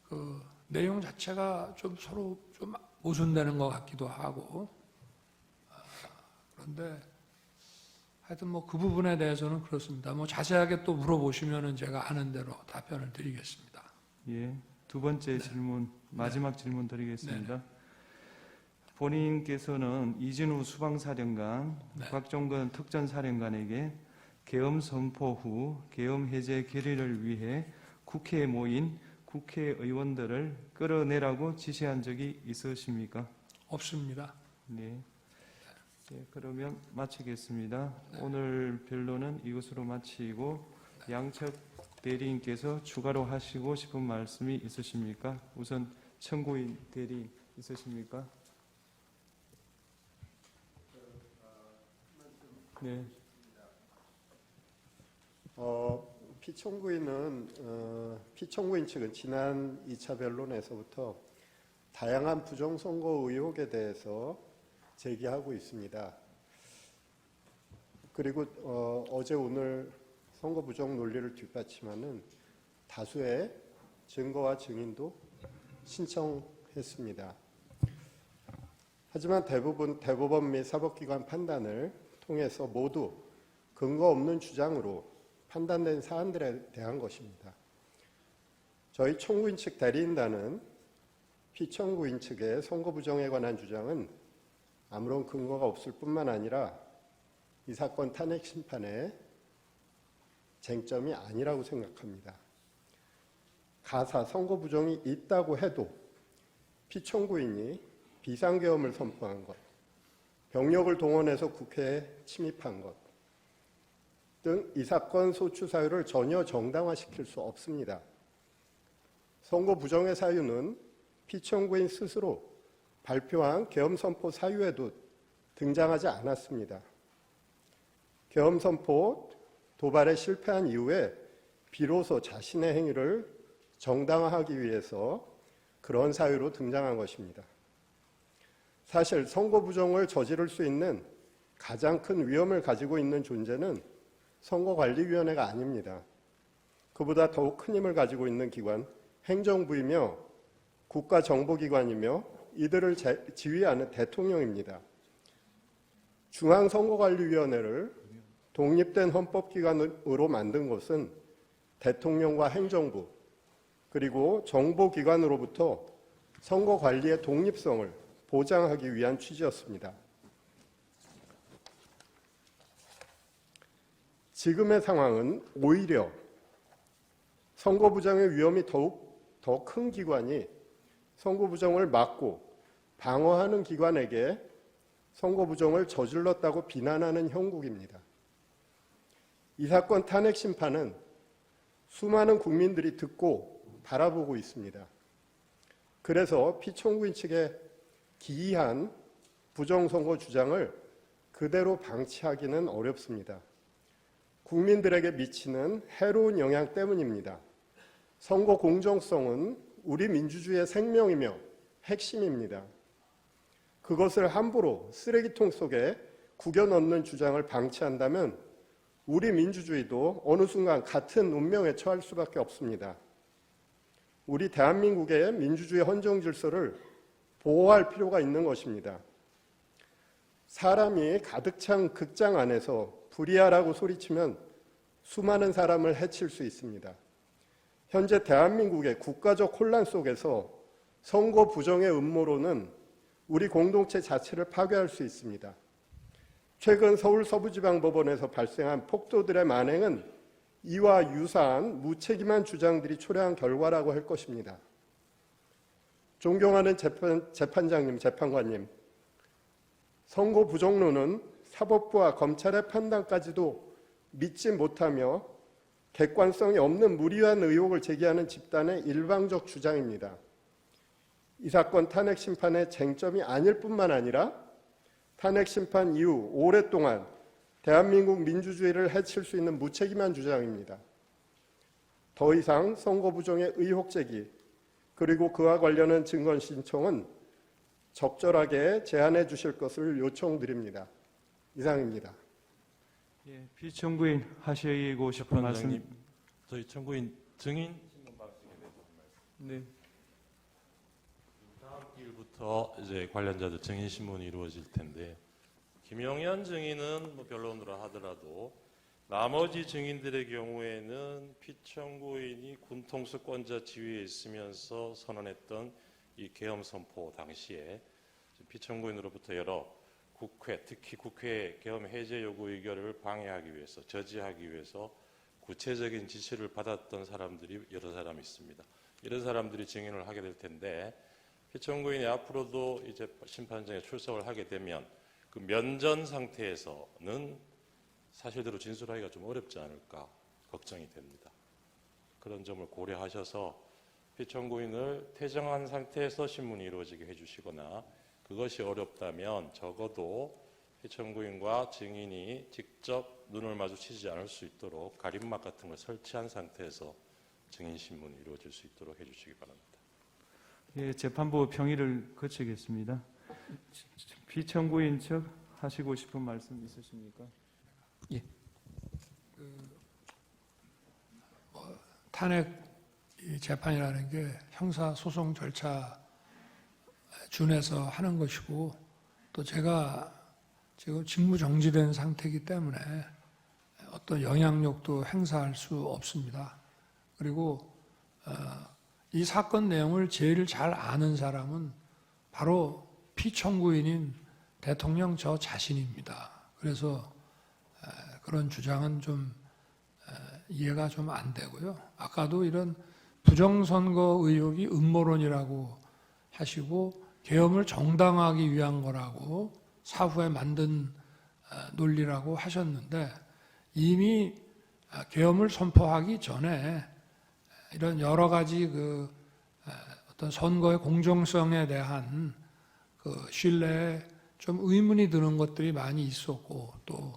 그 내용 자체가 좀 서로 좀 모순되는 것 같기도 하고, 그런데 하여튼 뭐 그 부분에 대해서는 그렇습니다. 뭐 자세하게 또 물어보시면은 제가 아는 대로 답변을 드리겠습니다. 예. 2번째 질문, 마지막 질문 드리겠습니다. 본인께서는 이진우 수방사령관, 곽종건 특전사령관에게 계엄 선포 후 계엄 해제 결의를 위해 국회에 모인 국회의원들을 끌어내라고 지시한 적이 있으십니까? 없습니다. 네. 네, 그러면 마치겠습니다. 오늘 변론은 이것으로 마치고 양측 대리인께서 추가로 하시고 싶은 말씀이 있으십니까? 우선 청구인 대리인 있으십니까? 네. 피청구인 측은 지난 2차 변론에서부터 다양한 부정선거 의혹에 대해서 제기하고 있습니다. 그리고 어제 오늘 선거 부정 논리를 뒷받침하는 다수의 증거와 증인도 신청했습니다. 하지만 대법원 및 사법기관 판단을 통해서 모두 근거 없는 주장으로 판단된 사안들에 대한 것입니다. 저희 청구인 측 대리인단은 피청구인 측의 선거 부정에 관한 주장은 아무런 근거가 없을 뿐만 아니라 이 사건 탄핵 심판의 쟁점이 아니라고 생각합니다. 가사 선거 부정이 있다고 해도 피청구인이 비상계엄을 선포한 것, 병력을 동원해서 국회에 침입한 것 등 이 사건 소추 사유를 전혀 정당화시킬 수 없습니다. 선거 부정의 사유는 피청구인 스스로 발표한 계엄 선포 사유에도 등장하지 않았습니다. 계엄 선포 도발에 실패한 이후에 비로소 자신의 행위를 정당화하기 위해서 그런 사유로 등장한 것입니다. 사실 선거 부정을 저지를 수 있는 가장 큰 위험을 가지고 있는 존재는 선거관리위원회가 아닙니다. 그보다 더욱 큰 힘을 가지고 있는 기관, 행정부이며 국가정보기관이며 이들을 지휘하는 대통령입니다. 중앙선거관리위원회를 독립된 헌법기관으로 만든 것은 대통령과 행정부 그리고 정보기관으로부터 선거관리의 독립성을 보장하기 위한 취지였습니다. 지금의 상황은 오히려 선거 부정의 위험이 더욱 더 큰 기관이 선거 부정을 막고 방어하는 기관에게 선거 부정을 저질렀다고 비난하는 형국입니다. 이 사건 탄핵 심판은 수많은 국민들이 듣고 바라보고 있습니다. 그래서 피청구인 측의 기이한 부정선거 주장을 그대로 방치하기는 어렵습니다. 국민들에게 미치는 해로운 영향 때문입니다. 선거 공정성은 우리 민주주의의 생명이며 핵심입니다. 그것을 함부로 쓰레기통 속에 구겨 넣는 주장을 방치한다면 우리 민주주의도 어느 순간 같은 운명에 처할 수밖에 없습니다. 우리 대한민국의 민주주의 헌정 질서를 보호할 필요가 있는 것입니다. 사람이 가득 찬 극장 안에서 불이하라고 소리치면 수많은 사람을 해칠 수 있습니다. 현재 대한민국의 국가적 혼란 속에서 선거 부정의 음모론은 우리 공동체 자체를 파괴할 수 있습니다. 최근 서울 서부지방법원에서 발생한 폭도들의 만행은 이와 유사한 무책임한 주장들이 초래한 결과라고 할 것입니다. 존경하는 재판장님, 재판관님, 선거 부정론은 사법부와 검찰의 판단까지도 믿지 못하며 객관성이 없는 무리한 의혹을 제기하는 집단의 일방적 주장입니다. 이 사건 탄핵 심판의 쟁점이 아닐 뿐만 아니라 탄핵 심판 이후 오랫동안 대한민국 민주주의를 해칠 수 있는 무책임한 주장입니다. 더 이상 선거 부정의 의혹 제기 그리고 그와 관련한 증거 신청은 적절하게 제한해 주실 것을 요청드립니다. 이상입니다. 예, 피청구인 하시고 싶은 말씀. 재판장님, 저희 청구인 증인 신문 방식에 대해서 한 말씀. 네. 다음 일부터 이제 관련자들 증인 신문이 이루어질 텐데 김영현 증인은 뭐 변론으로 하더라도 나머지 증인들의 경우에는 피청구인이 군통수권자 지위에 있으면서 선언했던 이 계엄 선포 당시에 피청구인으로부터 여러 국회, 특히 국회의 계엄 해제 요구 의결을 방해하기 위해서, 저지하기 위해서 구체적인 지시를 받았던 사람들이 여러 사람 있습니다. 이런 사람들이 증인을 하게 될 텐데 피청구인이 앞으로도 이제 심판정에 출석을 하게 되면 그 면전 상태에서는 사실대로 진술하기가 좀 어렵지 않을까 걱정이 됩니다. 그런 점을 고려하셔서 피청구인을 퇴정한 상태에서 신문이 이루어지게 해주시거나 그것이 어렵다면 적어도 피청구인과 증인이 직접 눈을 마주치지 않을 수 있도록 가림막 같은 걸 설치한 상태에서 증인 신문이 이루어질 수 있도록 해주시기 바랍니다. 예, 재판부 평의를 거치겠습니다. 피청구인 측 하시고 싶은 말씀 있으십니까? 탄핵 재판이라는 게 형사 소송 절차 준해서 하는 것이고 또 제가 지금 직무 정지된 상태이기 때문에 어떤 영향력도 행사할 수 없습니다. 그리고 이 사건 내용을 제일 잘 아는 사람은 바로 피청구인인 대통령 저 자신입니다. 그래서 그런 주장은 좀 이해가 좀 안 되고요. 아까도 이런 부정선거 의혹이 음모론이라고 하시고 계엄을 정당화하기 위한 거라고 사후에 만든 논리라고 하셨는데 이미 계엄을 선포하기 전에 이런 여러 가지 그 어떤 선거의 공정성에 대한 그 신뢰에 좀 의문이 드는 것들이 많이 있었고 또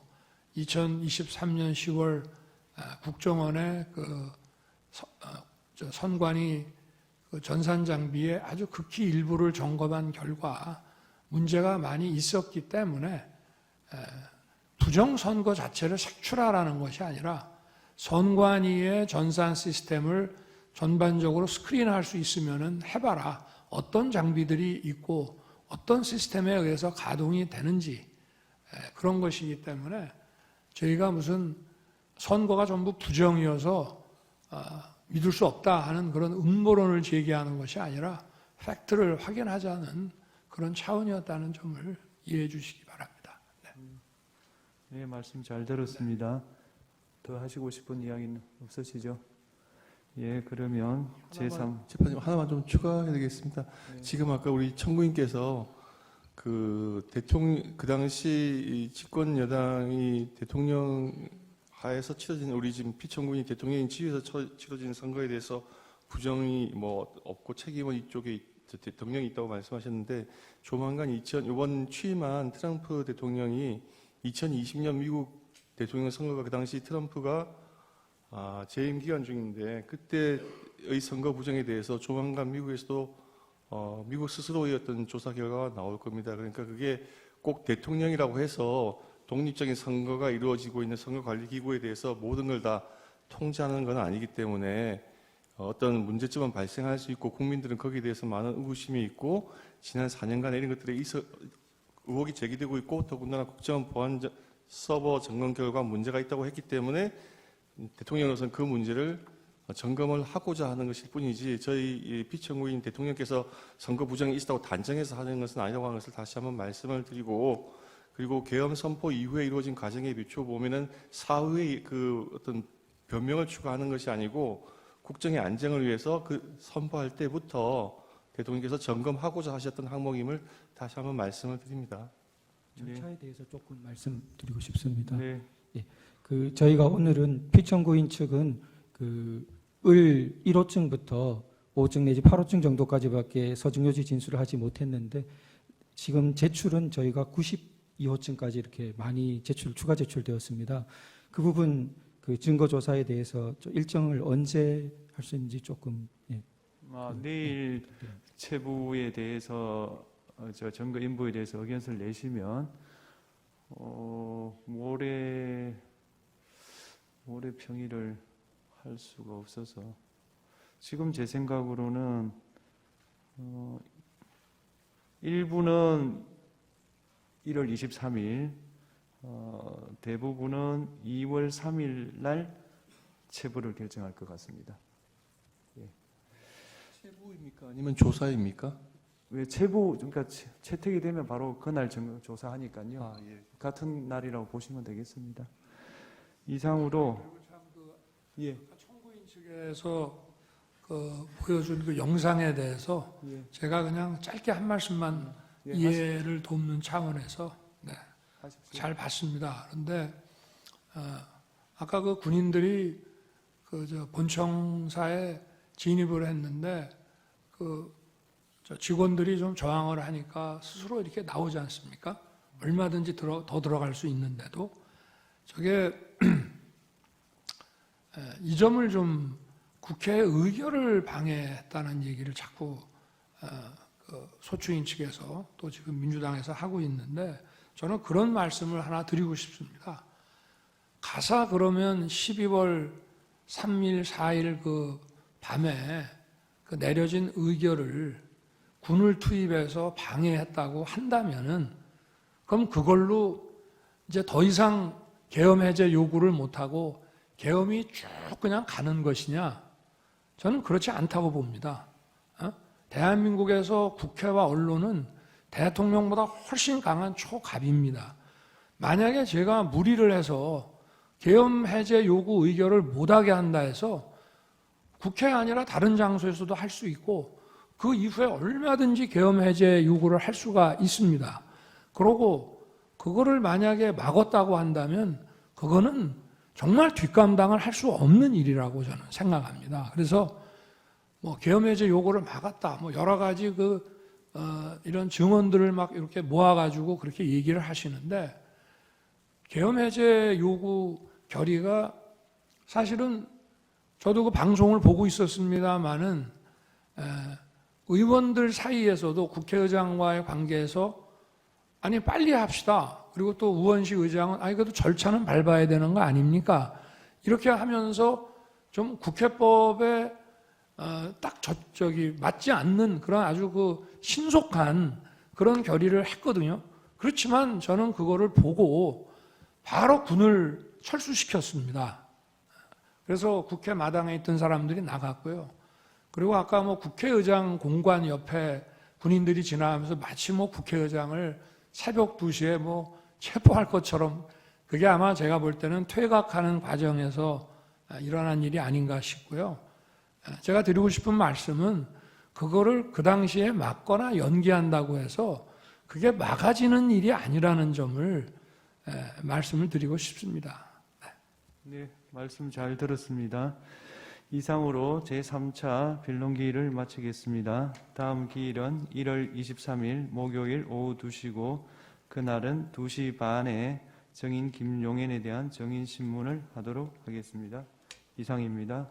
2023년 10월 국정원의 그 선관위 그 전산 장비의 아주 극히 일부를 점검한 결과 문제가 많이 있었기 때문에 부정선거 자체를 색출하라는 것이 아니라 선관위의 전산 시스템을 전반적으로 스크린할 수 있으면은 해봐라. 어떤 장비들이 있고 어떤 시스템에 의해서 가동이 되는지 그런 것이기 때문에 저희가 무슨 선거가 전부 부정이어서 믿을 수 없다 하는 그런 음모론을 제기하는 것이 아니라 팩트를 확인하자는 그런 차원이었다는 점을 이해해 주시기 바랍니다. 네, 말씀 잘 들었습니다. 더 하시고 싶은 이야기는 없으시죠? 예, 그러면 제3 재판님 하나만 좀 추가해야 되겠습니다. 네. 지금 아까 우리 청구인께서 그 당시 이 집권 여당이 대통령 하에서 치러진 우리 지금 피청구인 대통령인 지위에서 치러진 선거에 대해서 부정이 뭐 없고 책임은 이쪽에 대통령이 있다고 말씀하셨는데 조만간 이번 취임한 트럼프 대통령이 2020년 미국 대통령 선거가 그 당시 트럼프가 재임 기간 중인데 그때의 선거 부정에 대해서 조만간 미국에서도 미국 스스로의 어떤 조사 결과가 나올 겁니다. 그러니까 그게 꼭 대통령이라고 해서 독립적인 선거가 이루어지고 있는 선거관리기구에 대해서 모든 걸 다 통제하는 건 아니기 때문에 어떤 문제점은 발생할 수 있고 국민들은 거기에 대해서 많은 의구심이 있고 지난 4년간 이런 것들에 의혹이 제기되고 있고 더군다나 국정원 보안 서버 점검 결과 문제가 있다고 했기 때문에 대통령으로서는 그 문제를 점검을 하고자 하는 것일 뿐이지 저희 피청구인 대통령께서 선거 부정이 있었다고 단정해서 하는 것은 아니라고 하는 것을 다시 한번 말씀을 드리고 그리고 계엄 선포 이후에 이루어진 과정에 비추어 보면은 사후의 그 어떤 변명을 추가하는 것이 아니고 국정의 안정을 위해서 그 선포할 때부터 대통령께서 점검하고자 하셨던 항목임을 다시 한번 말씀을 드립니다. 절차에 대해서 조금 말씀드리고 싶습니다. 네, 그 저희가 오늘은 피청구인 측은 그 을 1호증부터 5호증 내지 8호증 정도까지밖에 서중요지 진술을 하지 못했는데 지금 제출은 저희가 92호증까지 이렇게 많이 추가 제출되었습니다. 그 부분 그 증거 조사에 대해서 일정을 언제 할 수 있는지 조금 내일 체부에 대해서 저 점거 인부에 대해서 의견서를 내시면 모레 평일을 할 수가 없어서 지금 제 생각으로는 일부는 1월 23일, 대부분은 2월 3일 날 체부를 결정할 것 같습니다. 체부입니까? 아니면 조사입니까? 왜 체부 그러니까 채택이 되면 바로 그날 조사하니까요. 예. 같은 날이라고 보시면 되겠습니다. 이상으로 예. 청구인 측에서 그 보여준 그 영상에 대해서 예. 제가 그냥 짧게 한 말씀만 예, 이해를 돕는 차원에서 하십시오. 잘 봤습니다. 그런데 아까 그 군인들이 그 본청사에 진입을 했는데 저 직원들이 좀 저항을 하니까 스스로 이렇게 나오지 않습니까? 얼마든지 더 들어갈 수 있는데도 저게 이 점을 좀 국회의 의결을 방해했다는 얘기를 자꾸 그 소추인 측에서 또 지금 민주당에서 하고 있는데 저는 그런 말씀을 하나 드리고 싶습니다. 가사 그러면 12월 3일, 4일 그 밤에 그 내려진 의결을 군을 투입해서 방해했다고 한다면은 그럼 그걸로 이제 더 이상 계엄 해제 요구를 못하고 계엄이 쭉 그냥 가는 것이냐? 저는 그렇지 않다고 봅니다. 대한민국에서 국회와 언론은 대통령보다 훨씬 강한 초갑입니다. 만약에 제가 무리를 해서 계엄 해제 요구 의결을 못하게 한다 해서 국회 아니라 다른 장소에서도 할 수 있고 그 이후에 얼마든지 계엄 해제 요구를 할 수가 있습니다. 그러고 그거를 만약에 막았다고 한다면 그거는 정말 뒷감당을 할 수 없는 일이라고 저는 생각합니다. 그래서 뭐 계엄 해제 요구를 막았다, 뭐 여러 가지 이런 증언들을 막 이렇게 모아가지고 그렇게 얘기를 하시는데 계엄 해제 요구 결의가 사실은 저도 그 방송을 보고 있었습니다마는 의원들 사이에서도 국회의장과의 관계에서 아니 빨리 합시다. 그리고 또 우원식 의장은 아니 그래도 절차는 밟아야 되는 거 아닙니까? 이렇게 하면서 좀 국회법에 딱 저기 맞지 않는 그런 아주 그 신속한 그런 결의를 했거든요. 그렇지만 저는 그거를 보고 바로 군을 철수시켰습니다. 그래서 국회 마당에 있던 사람들이 나갔고요. 그리고 아까 뭐 국회의장 공관 옆에 군인들이 지나가면서 마치 뭐 국회의장을 새벽 2시에 뭐 체포할 것처럼 그게 아마 제가 볼 때는 퇴각하는 과정에서 일어난 일이 아닌가 싶고요. 제가 드리고 싶은 말씀은 그거를 그 당시에 막거나 연기한다고 해서 그게 막아지는 일이 아니라는 점을 말씀을 드리고 싶습니다. 네, 말씀 잘 들었습니다. 이상으로 제3차 변론기일을 마치겠습니다. 다음 기일은 1월 23일 목요일 오후 2시고 그날은 2시 반에 정인 김용현에 대한 정인신문을 하도록 하겠습니다. 이상입니다.